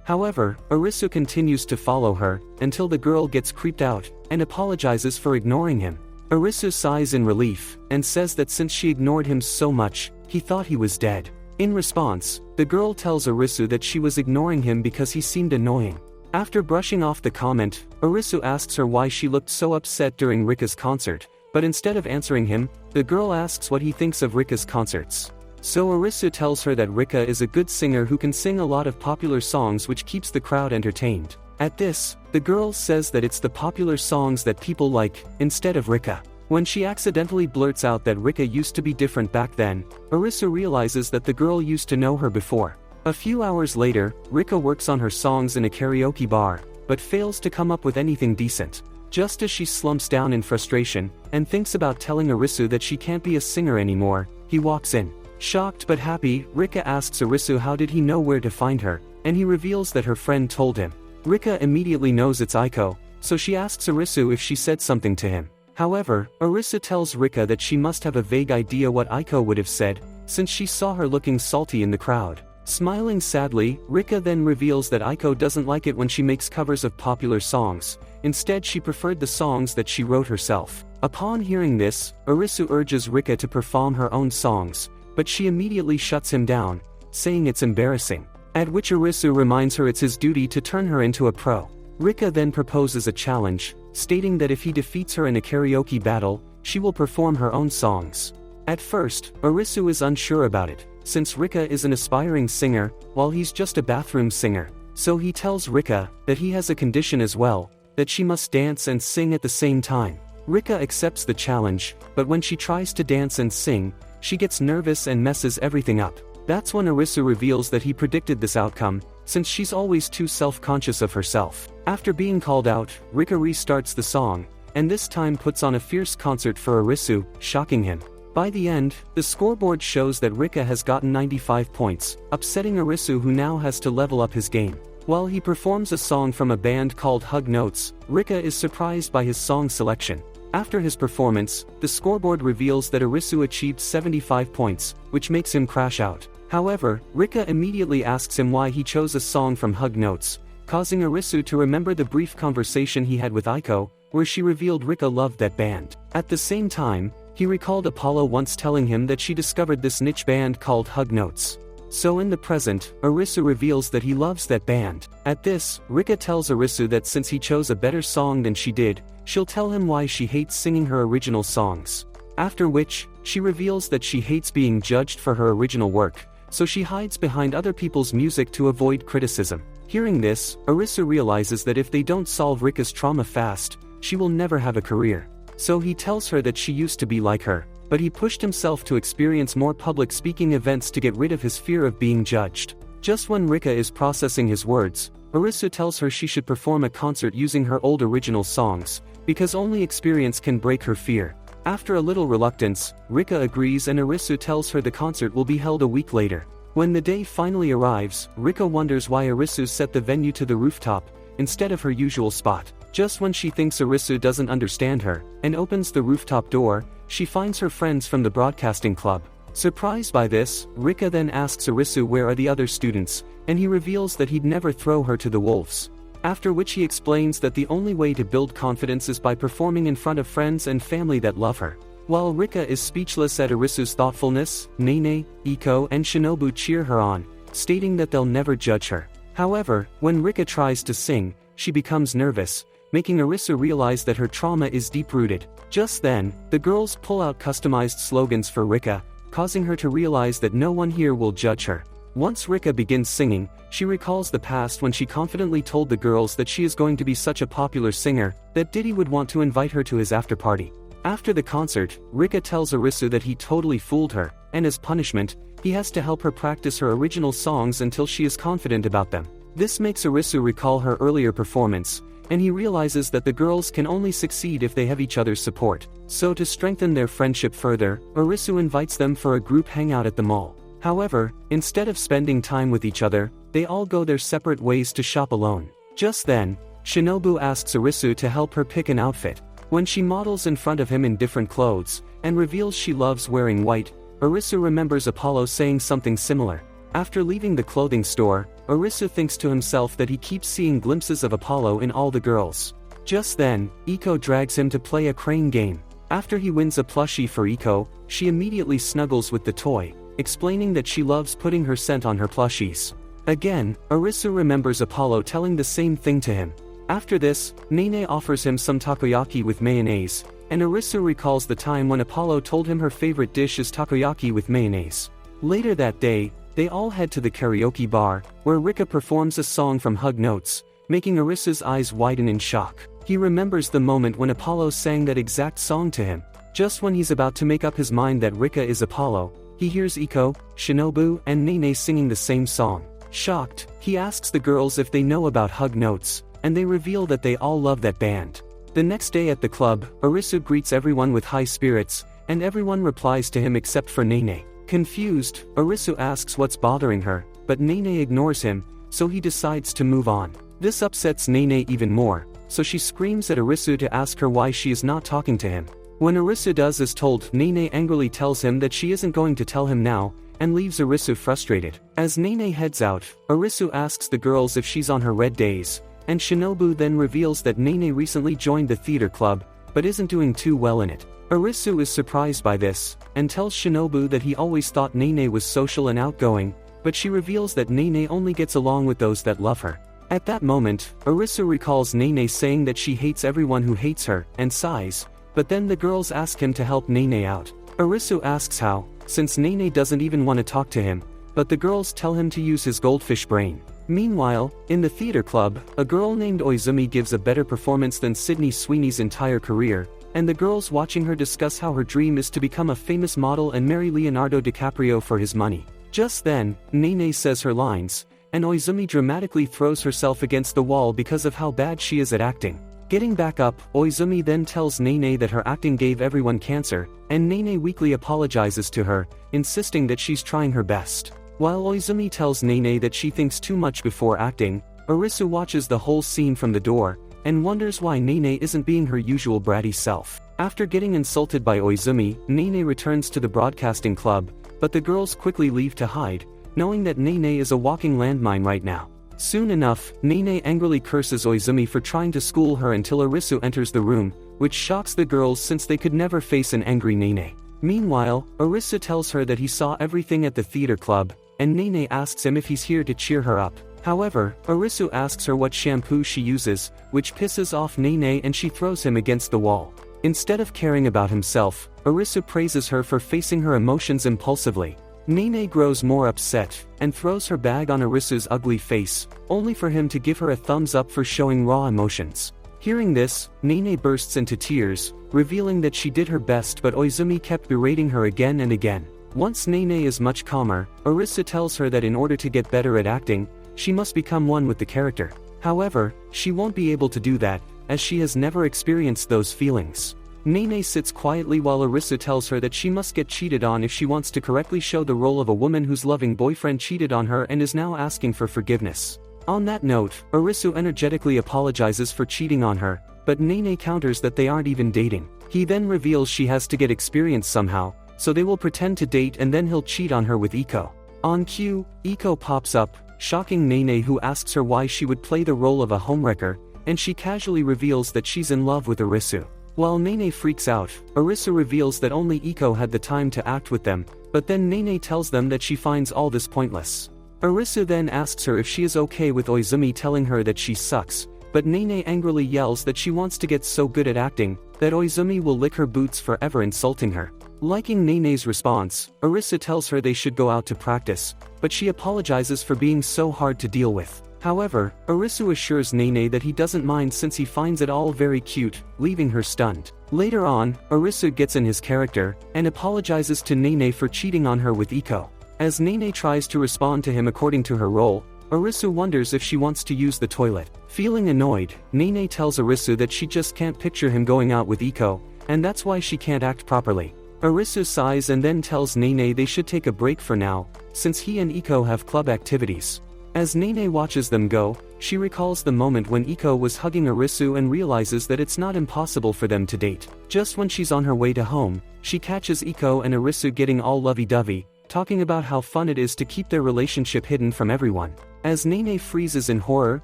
However, Arisu continues to follow her, until the girl gets creeped out, and apologizes for ignoring him. Arisu sighs in relief, and says that since she ignored him so much, he thought he was dead. In response, the girl tells Arisu that she was ignoring him because he seemed annoying. After brushing off the comment, Arisu asks her why she looked so upset during Rika's concert, but instead of answering him, the girl asks what he thinks of Rika's concerts. So Arisu tells her that Rika is a good singer who can sing a lot of popular songs which keeps the crowd entertained. At this, the girl says that it's the popular songs that people like, instead of Rika. When she accidentally blurts out that Rika used to be different back then, Arisu realizes that the girl used to know her before. A few hours later, Rika works on her songs in a karaoke bar, but fails to come up with anything decent. Just as she slumps down in frustration, and thinks about telling Arisu that she can't be a singer anymore, he walks in. Shocked but happy, Rika asks Arisu how did he know where to find her, and he reveals that her friend told him. Rika immediately knows it's Aiko, so she asks Arisu if she said something to him. However, Arisu tells Rika that she must have a vague idea what Aiko would have said, since she saw her looking salty in the crowd. Smiling sadly, Rika then reveals that Aiko doesn't like it when she makes covers of popular songs. Instead, she preferred the songs that she wrote herself. Upon hearing this, Arisu urges Rika to perform her own songs, but she immediately shuts him down, saying it's embarrassing. At which Arisu reminds her it's his duty to turn her into a pro. Rika then proposes a challenge, stating that if he defeats her in a karaoke battle, she will perform her own songs. At first, Arisu is unsure about it, since Rika is an aspiring singer, while he's just a bathroom singer. So he tells Rika that he has a condition as well, that she must dance and sing at the same time. Rika accepts the challenge, but when she tries to dance and sing, she gets nervous and messes everything up. That's when Arisu reveals that he predicted this outcome, since she's always too self-conscious of herself. After being called out, Rika restarts the song, and this time puts on a fierce concert for Arisu, shocking him. By the end, the scoreboard shows that Rika has gotten 95 points, upsetting Arisu, who now has to level up his game. While he performs a song from a band called Hug Notes, Rika is surprised by his song selection. After his performance, the scoreboard reveals that Arisu achieved 75 points, which makes him crash out. However, Rika immediately asks him why he chose a song from Hug Notes, causing Arisu to remember the brief conversation he had with Aiko, where she revealed Rika loved that band. At the same time, he recalled Apollo once telling him that she discovered this niche band called Hug Notes. So in the present, Arisu reveals that he loves that band. At this, Rika tells Arisu that since he chose a better song than she did, she'll tell him why she hates singing her original songs. After which, she reveals that she hates being judged for her original work, so she hides behind other people's music to avoid criticism. Hearing this, Arisu realizes that if they don't solve Rika's trauma fast, she will never have a career. So he tells her that she used to be like her, but he pushed himself to experience more public speaking events to get rid of his fear of being judged. Just when Rika is processing his words, Arisu tells her she should perform a concert using her old original songs, because only experience can break her fear. After a little reluctance, Rika agrees and Arisu tells her the concert will be held a week later. When the day finally arrives, Rika wonders why Arisu set the venue to the rooftop, instead of her usual spot. Just when she thinks Arisu doesn't understand her, and opens the rooftop door, she finds her friends from the broadcasting club. Surprised by this, Rika then asks Arisu where are the other students, and he reveals that he'd never throw her to the wolves. After which he explains that the only way to build confidence is by performing in front of friends and family that love her. While Rika is speechless at Arisu's thoughtfulness, Nene, Iko and Shinobu cheer her on, stating that they'll never judge her. However, when Rika tries to sing, she becomes nervous, making Arisu realize that her trauma is deep-rooted. Just then, the girls pull out customized slogans for Rika, causing her to realize that no one here will judge her. Once Rika begins singing, she recalls the past when she confidently told the girls that she is going to be such a popular singer, that Diddy would want to invite her to his after-party. After the concert, Rika tells Arisu that he totally fooled her, and as punishment, he has to help her practice her original songs until she is confident about them. This makes Arisu recall her earlier performance, and he realizes that the girls can only succeed if they have each other's support. So to strengthen their friendship further, Arisu invites them for a group hangout at the mall. However, instead of spending time with each other, they all go their separate ways to shop alone. Just then, Shinobu asks Arisu to help her pick an outfit. When she models in front of him in different clothes, and reveals she loves wearing white, Arisu remembers Apollo saying something similar. After leaving the clothing store, Arisu thinks to himself that he keeps seeing glimpses of Apollo in all the girls. Just then, Iko drags him to play a crane game. After he wins a plushie for Iko, she immediately snuggles with the toy, explaining that she loves putting her scent on her plushies. Again, Arisu remembers Apollo telling the same thing to him. After this, Nene offers him some takoyaki with mayonnaise, and Arisu recalls the time when Apollo told him her favorite dish is takoyaki with mayonnaise. Later that day, they all head to the karaoke bar, where Rika performs a song from Hug Notes, making Arisu's eyes widen in shock. He remembers the moment when Apollo sang that exact song to him. Just when he's about to make up his mind that Rika is Apollo, he hears Iko, Shinobu and Nene singing the same song. Shocked, he asks the girls if they know about Hug Notes, and they reveal that they all love that band. The next day at the club, Arisu greets everyone with high spirits, and everyone replies to him except for Nene. Confused, Arisu asks what's bothering her, but Nene ignores him, so he decides to move on. This upsets Nene even more, so she screams at Arisu to ask her why she is not talking to him. When Arisu does as told, Nene angrily tells him that she isn't going to tell him now, and leaves Arisu frustrated. As Nene heads out, Arisu asks the girls if she's on her red days, and Shinobu then reveals that Nene recently joined the theater club, but isn't doing too well in it. Arisu is surprised by this, and tells Shinobu that he always thought Nene was social and outgoing, but she reveals that Nene only gets along with those that love her. At that moment, Arisu recalls Nene saying that she hates everyone who hates her, and sighs, but then the girls ask him to help Nene out. Arisu asks how, since Nene doesn't even want to talk to him, but the girls tell him to use his goldfish brain. Meanwhile, in the theater club, a girl named Oizumi gives a better performance than Sydney Sweeney's entire career, and the girls watching her discuss how her dream is to become a famous model and marry Leonardo DiCaprio for his money. Just then, Nene says her lines, and Oizumi dramatically throws herself against the wall because of how bad she is at acting. Getting back up, Oizumi then tells Nene that her acting gave everyone cancer, and Nene weakly apologizes to her, insisting that she's trying her best. While Oizumi tells Nene that she thinks too much before acting, Arisu watches the whole scene from the door, and wonders why Nene isn't being her usual bratty self. After getting insulted by Oizumi, Nene returns to the broadcasting club, but the girls quickly leave to hide, knowing that Nene is a walking landmine right now. Soon enough, Nene angrily curses Oizumi for trying to school her until Arisu enters the room, which shocks the girls since they could never face an angry Nene. Meanwhile, Arisu tells her that he saw everything at the theater club, and Nene asks him if he's here to cheer her up. However, Arisu asks her what shampoo she uses, which pisses off Nene and she throws him against the wall. Instead of caring about himself, Arisu praises her for facing her emotions impulsively. Nene grows more upset, and throws her bag on Arisu's ugly face, only for him to give her a thumbs up for showing raw emotions. Hearing this, Nene bursts into tears, revealing that she did her best but Oizumi kept berating her again and again. Once Nene is much calmer, Arisu tells her that in order to get better at acting, she must become one with the character. However, she won't be able to do that, as she has never experienced those feelings. Nene sits quietly while Arisu tells her that she must get cheated on if she wants to correctly show the role of a woman whose loving boyfriend cheated on her and is now asking for forgiveness. On that note, Arisu energetically apologizes for cheating on her, but Nene counters that they aren't even dating. He then reveals she has to get experience somehow, so they will pretend to date and then he'll cheat on her with Iko. On cue, Iko pops up, shocking Nene, who asks her why she would play the role of a homewrecker, and she casually reveals that she's in love with Arisu. While Nene freaks out, Arisu reveals that only Iko had the time to act with them, but then Nene tells them that she finds all this pointless. Arisu then asks her if she is okay with Oizumi telling her that she sucks, but Nene angrily yells that she wants to get so good at acting, that Oizumi will lick her boots forever insulting her. Liking Nene's response, Arisu tells her they should go out to practice, but she apologizes for being so hard to deal with. However, Arisu assures Nene that he doesn't mind since he finds it all very cute, leaving her stunned. Later on, Arisu gets in his character, and apologizes to Nene for cheating on her with Iko. As Nene tries to respond to him according to her role, Arisu wonders if she wants to use the toilet. Feeling annoyed, Nene tells Arisu that she just can't picture him going out with Iko, and that's why she can't act properly. Arisu sighs and then tells Nene they should take a break for now, since he and Iko have club activities. As Nene watches them go, she recalls the moment when Iko was hugging Arisu and realizes that it's not impossible for them to date. Just when she's on her way to home, she catches Iko and Arisu getting all lovey-dovey, talking about how fun it is to keep their relationship hidden from everyone. As Nene freezes in horror,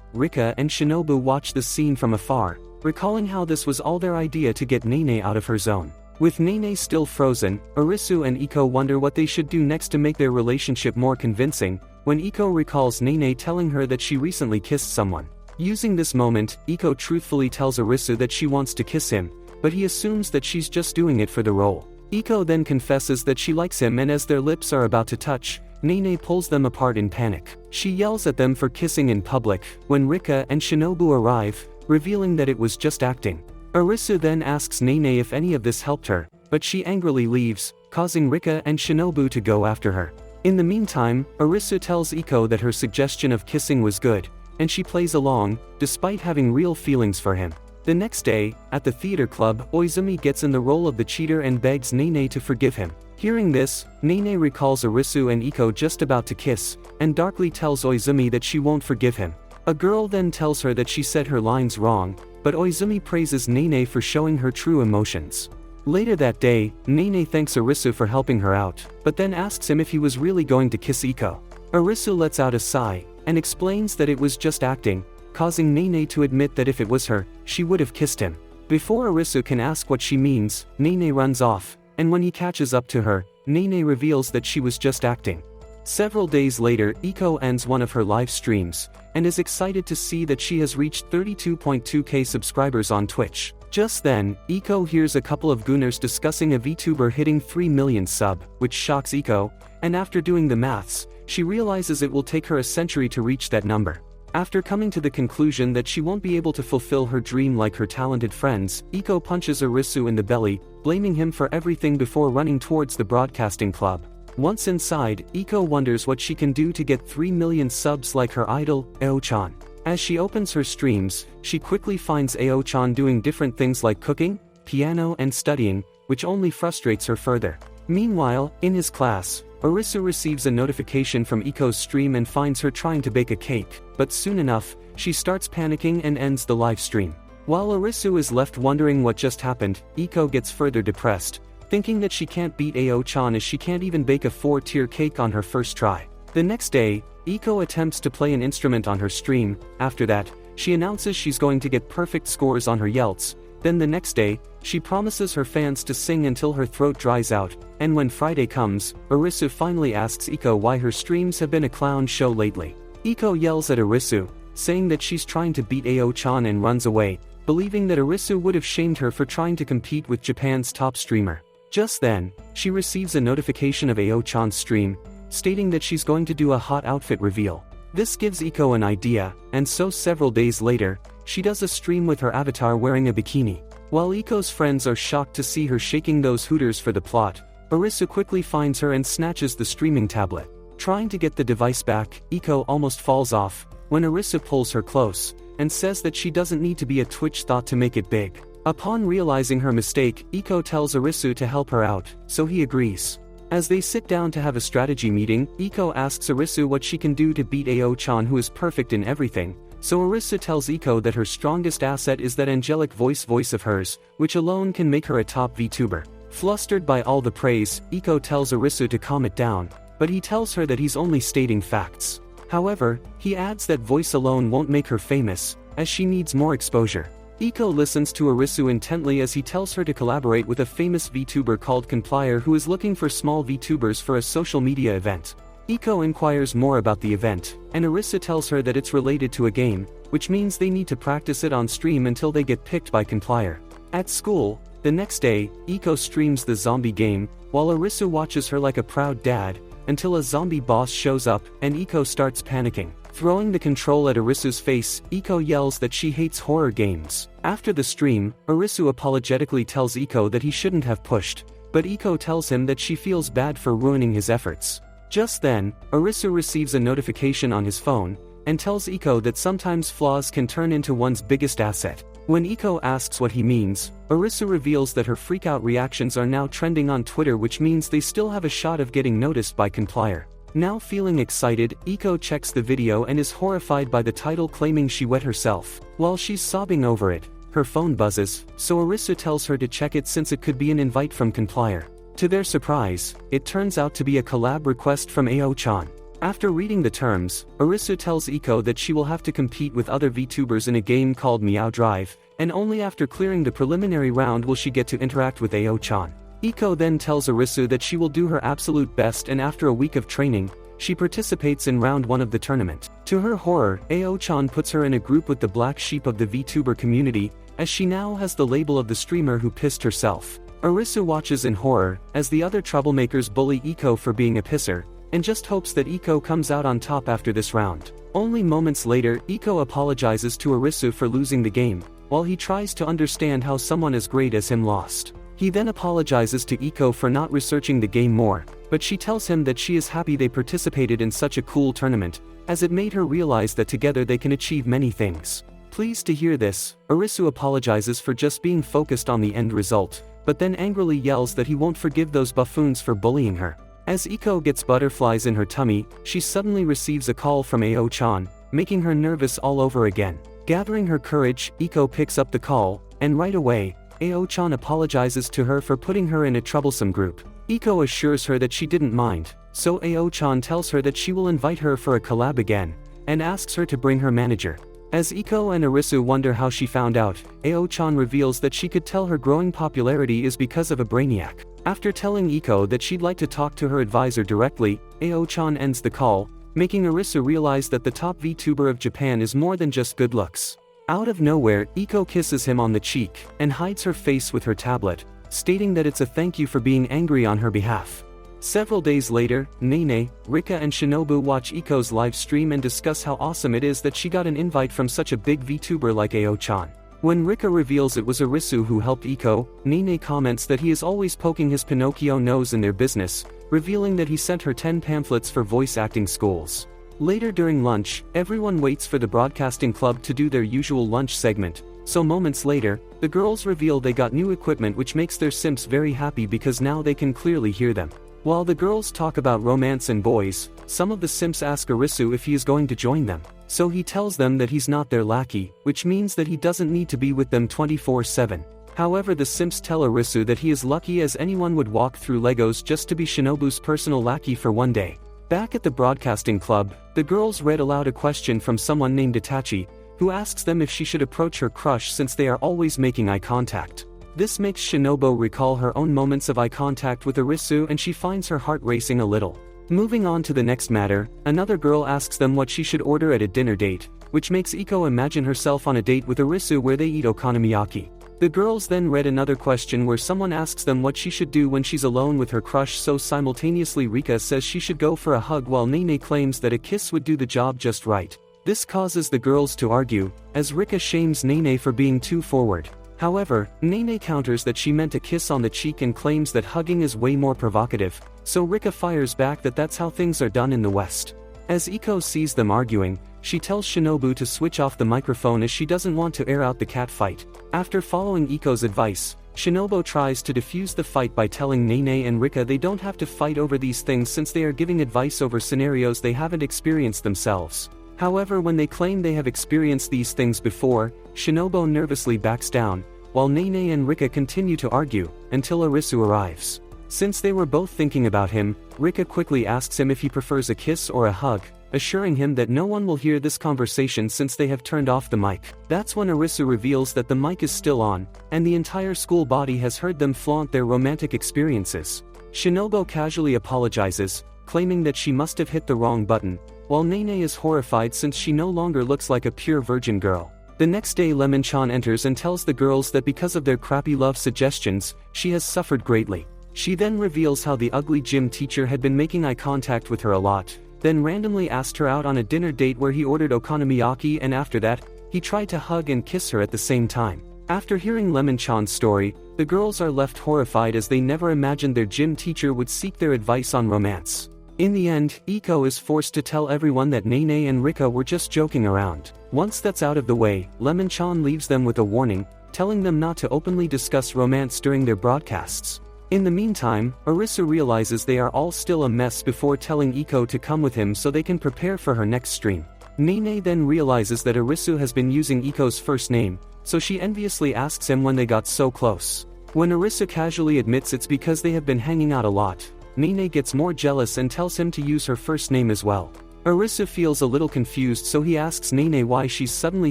Rika and Shinobu watch the scene from afar, recalling how this was all their idea to get Nene out of her zone. With Nene still frozen, Arisu and Iko wonder what they should do next to make their relationship more convincing, when Iko recalls Nene telling her that she recently kissed someone. Using this moment, Iko truthfully tells Arisu that she wants to kiss him, but he assumes that she's just doing it for the role. Iko then confesses that she likes him, and as their lips are about to touch, Nene pulls them apart in panic. She yells at them for kissing in public, when Rika and Shinobu arrive, revealing that it was just acting. Arisu then asks Nene if any of this helped her, but she angrily leaves, causing Rika and Shinobu to go after her. In the meantime, Arisu tells Iko that her suggestion of kissing was good, and she plays along, despite having real feelings for him. The next day, at the theater club, Oizumi gets in the role of the cheater and begs Nene to forgive him. Hearing this, Nene recalls Arisu and Iko just about to kiss, and darkly tells Oizumi that she won't forgive him. A girl then tells her that she said her lines wrong, but Oizumi praises Nene for showing her true emotions. Later that day, Nene thanks Arisu for helping her out, but then asks him if he was really going to kiss Iko. Arisu lets out a sigh, and explains that it was just acting, causing Nene to admit that if it was her, she would have kissed him. Before Arisu can ask what she means, Nene runs off, and when he catches up to her, Nene reveals that she was just acting. Several days later, Iko ends one of her live streams, and is excited to see that she has reached 32.2k subscribers on Twitch. Just then, Iko hears a couple of gooners discussing a VTuber hitting 3 million sub, which shocks Iko, and after doing the maths, she realizes it will take her a century to reach that number. After coming to the conclusion that she won't be able to fulfill her dream like her talented friends, Iko punches Arisu in the belly, blaming him for everything before running towards the broadcasting club. Once inside, Iko wonders what she can do to get 3 million subs like her idol, Ao-chan. As she opens her streams, she quickly finds Ao-chan doing different things like cooking, piano and studying, which only frustrates her further. Meanwhile, in his class, Arisu receives a notification from Iko's stream and finds her trying to bake a cake, but soon enough, she starts panicking and ends the live stream. While Arisu is left wondering what just happened, Iko gets further depressed, thinking that she can't beat Ao-chan as she can't even bake a 4-tier cake on her first try. The next day, Iko attempts to play an instrument on her stream. After that, she announces she's going to get perfect scores on her yelts. Then the next day, she promises her fans to sing until her throat dries out, and when Friday comes, Arisu finally asks Iko why her streams have been a clown show lately. Iko yells at Arisu, saying that she's trying to beat Ao-chan and runs away, believing that Arisu would have shamed her for trying to compete with Japan's top streamer. Just then, she receives a notification of Ao-chan's stream, stating that she's going to do a hot outfit reveal. This gives Iko an idea, and so several days later, she does a stream with her avatar wearing a bikini. While Iko's friends are shocked to see her shaking those hooters for the plot, Arisu quickly finds her and snatches the streaming tablet. Trying to get the device back, Iko almost falls off, when Arisu pulls her close, and says that she doesn't need to be a Twitch thought to make it big. Upon realizing her mistake, Iko tells Arisu to help her out, so he agrees. As they sit down to have a strategy meeting, Iko asks Arisu what she can do to beat Ao-chan, who is perfect in everything, so Arisu tells Iko that her strongest asset is that angelic voice of hers, which alone can make her a top VTuber. Flustered by all the praise, Iko tells Arisu to calm it down, but he tells her that he's only stating facts. However, he adds that voice alone won't make her famous, as she needs more exposure. Iko listens to Arisu intently as he tells her to collaborate with a famous VTuber called Complier, who is looking for small VTubers for a social media event. Iko inquires more about the event, and Arisu tells her that it's related to a game, which means they need to practice it on stream until they get picked by Complier. At school, the next day, Iko streams the zombie game, while Arisu watches her like a proud dad, until a zombie boss shows up, and Iko starts panicking. Throwing the control at Arisu's face, Iko yells that she hates horror games. After the stream, Arisu apologetically tells Iko that he shouldn't have pushed, but Iko tells him that she feels bad for ruining his efforts. Just then, Arisu receives a notification on his phone, and tells Iko that sometimes flaws can turn into one's biggest asset. When Iko asks what he means, Arisu reveals that her freak-out reactions are now trending on Twitter, which means they still have a shot of getting noticed by Complier. Now feeling excited, Iko checks the video and is horrified by the title claiming she wet herself. While she's sobbing over it, her phone buzzes, so Arisu tells her to check it since it could be an invite from Complier. To their surprise, it turns out to be a collab request from Ao-chan. After reading the terms, Arisu tells Iko that she will have to compete with other VTubers in a game called Meow Drive, and only after clearing the preliminary round will she get to interact with Ao-chan. Iko then tells Arisu that she will do her absolute best, and after a week of training, she participates in round 1 of the tournament. To her horror, Ao-chan puts her in a group with the black sheep of the VTuber community, as she now has the label of the streamer who pissed herself. Arisu watches in horror, as the other troublemakers bully Iko for being a pisser, and just hopes that Iko comes out on top after this round. Only moments later, Iko apologizes to Arisu for losing the game, while he tries to understand how someone as great as him lost. He then apologizes to Iko for not researching the game more, but she tells him that she is happy they participated in such a cool tournament, as it made her realize that together they can achieve many things. Pleased to hear this, Arisu apologizes for just being focused on the end result, but then angrily yells that he won't forgive those buffoons for bullying her. As Iko gets butterflies in her tummy, she suddenly receives a call from Ao-chan, making her nervous all over again. Gathering her courage, Iko picks up the call, and right away, Ao-chan apologizes to her for putting her in a troublesome group. Iko assures her that she didn't mind, so Ao-chan tells her that she will invite her for a collab again, and asks her to bring her manager. As Iko and Arisu wonder how she found out, Ao-chan reveals that she could tell her growing popularity is because of a brainiac. After telling Iko that she'd like to talk to her advisor directly, Ao-chan ends the call, making Arisu realize that the top VTuber of Japan is more than just good looks. Out of nowhere, Iko kisses him on the cheek, and hides her face with her tablet, stating that it's a thank you for being angry on her behalf. Several days later, Nene, Rika and Shinobu watch Iko's live stream and discuss how awesome it is that she got an invite from such a big VTuber like Ao-chan. When Rika reveals it was Arisu who helped Iko, Nene comments that he is always poking his Pinocchio nose in their business, revealing that he sent her 10 pamphlets for voice acting schools. Later during lunch, everyone waits for the broadcasting club to do their usual lunch segment, so moments later, the girls reveal they got new equipment, which makes their simps very happy because now they can clearly hear them. While the girls talk about romance and boys, some of the simps ask Arisu if he is going to join them, so he tells them that he's not their lackey, which means that he doesn't need to be with them 24/7. However, the simps tell Arisu that he is lucky as anyone would walk through Legos just to be Shinobu's personal lackey for one day. Back at the broadcasting club, the girls read aloud a question from someone named Itachi, who asks them if she should approach her crush since they are always making eye contact. This makes Shinobu recall her own moments of eye contact with Arisu, and she finds her heart racing a little. Moving on to the next matter, another girl asks them what she should order at a dinner date, which makes Iko imagine herself on a date with Arisu where they eat okonomiyaki. The girls then read another question where someone asks them what she should do when she's alone with her crush, so simultaneously Rika says she should go for a hug while Nene claims that a kiss would do the job just right. This causes the girls to argue, as Rika shames Nene for being too forward. However, Nene counters that she meant a kiss on the cheek and claims that hugging is way more provocative, so Rika fires back that that's how things are done in the West. As Iko sees them arguing, she tells Shinobu to switch off the microphone as she doesn't want to air out the cat fight. After following Iko's advice, Shinobu tries to defuse the fight by telling Nene and Rika they don't have to fight over these things since they are giving advice over scenarios they haven't experienced themselves. However, when they claim they have experienced these things before, Shinobu nervously backs down, while Nene and Rika continue to argue, until Arisu arrives. Since they were both thinking about him, Rika quickly asks him if he prefers a kiss or a hug, assuring him that no one will hear this conversation since they have turned off the mic. That's when Arisu reveals that the mic is still on, and the entire school body has heard them flaunt their romantic experiences. Shinobu casually apologizes, claiming that she must have hit the wrong button, while Nene is horrified since she no longer looks like a pure virgin girl. The next day Lemon-chan enters and tells the girls that because of their crappy love suggestions, she has suffered greatly. She then reveals how the ugly gym teacher had been making eye contact with her a lot, then randomly asked her out on a dinner date where he ordered okonomiyaki, and after that, he tried to hug and kiss her at the same time. After hearing Lemon-chan's story, the girls are left horrified as they never imagined their gym teacher would seek their advice on romance. In the end, Iko is forced to tell everyone that Nene and Rika were just joking around. Once that's out of the way, Lemon-chan leaves them with a warning, telling them not to openly discuss romance during their broadcasts. In the meantime, Arisu realizes they are all still a mess before telling Iko to come with him so they can prepare for her next stream. Nene then realizes that Arisu has been using Iko's first name, so she enviously asks him when they got so close. When Arisu casually admits it's because they have been hanging out a lot, Nene gets more jealous and tells him to use her first name as well. Arisu feels a little confused, so he asks Nene why she's suddenly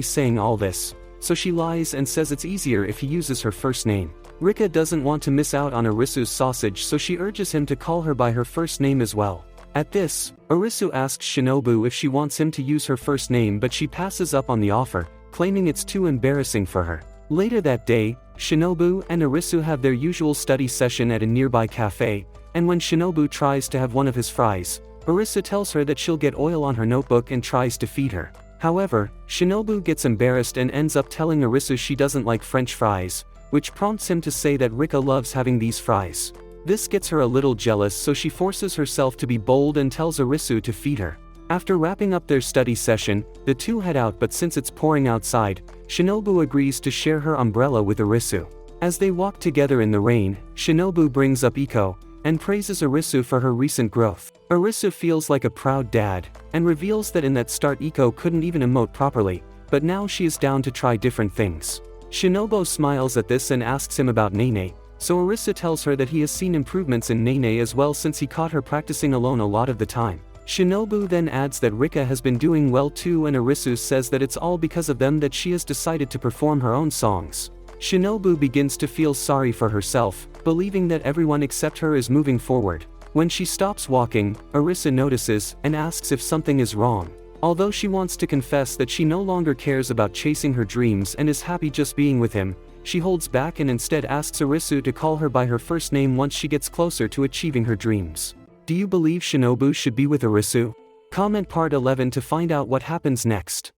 saying all this, so she lies and says it's easier if he uses her first name. Rika doesn't want to miss out on Arisu's sausage, so she urges him to call her by her first name as well. At this, Arisu asks Shinobu if she wants him to use her first name, but she passes up on the offer, claiming it's too embarrassing for her. Later that day, Shinobu and Arisu have their usual study session at a nearby cafe, and when Shinobu tries to have one of his fries, Arisu tells her that she'll get oil on her notebook and tries to feed her. However, Shinobu gets embarrassed and ends up telling Arisu she doesn't like French fries, which prompts him to say that Rika loves having these fries. This gets her a little jealous, so she forces herself to be bold and tells Arisu to feed her. After wrapping up their study session, the two head out, but since it's pouring outside, Shinobu agrees to share her umbrella with Arisu. As they walk together in the rain, Shinobu brings up Iko, and praises Arisu for her recent growth. Arisu feels like a proud dad, and reveals that in that start Iko couldn't even emote properly, but now she is down to try different things. Shinobu smiles at this and asks him about Nene, so Arisu tells her that he has seen improvements in Nene as well since he caught her practicing alone a lot of the time. Shinobu then adds that Rika has been doing well too, and Arisu says that it's all because of them that she has decided to perform her own songs. Shinobu begins to feel sorry for herself, believing that everyone except her is moving forward. When she stops walking, Arisu notices and asks if something is wrong. Although she wants to confess that she no longer cares about chasing her dreams and is happy just being with him, she holds back and instead asks Arisu to call her by her first name once she gets closer to achieving her dreams. Do you believe Shinobu should be with Arisu? Comment part 11 to find out what happens next.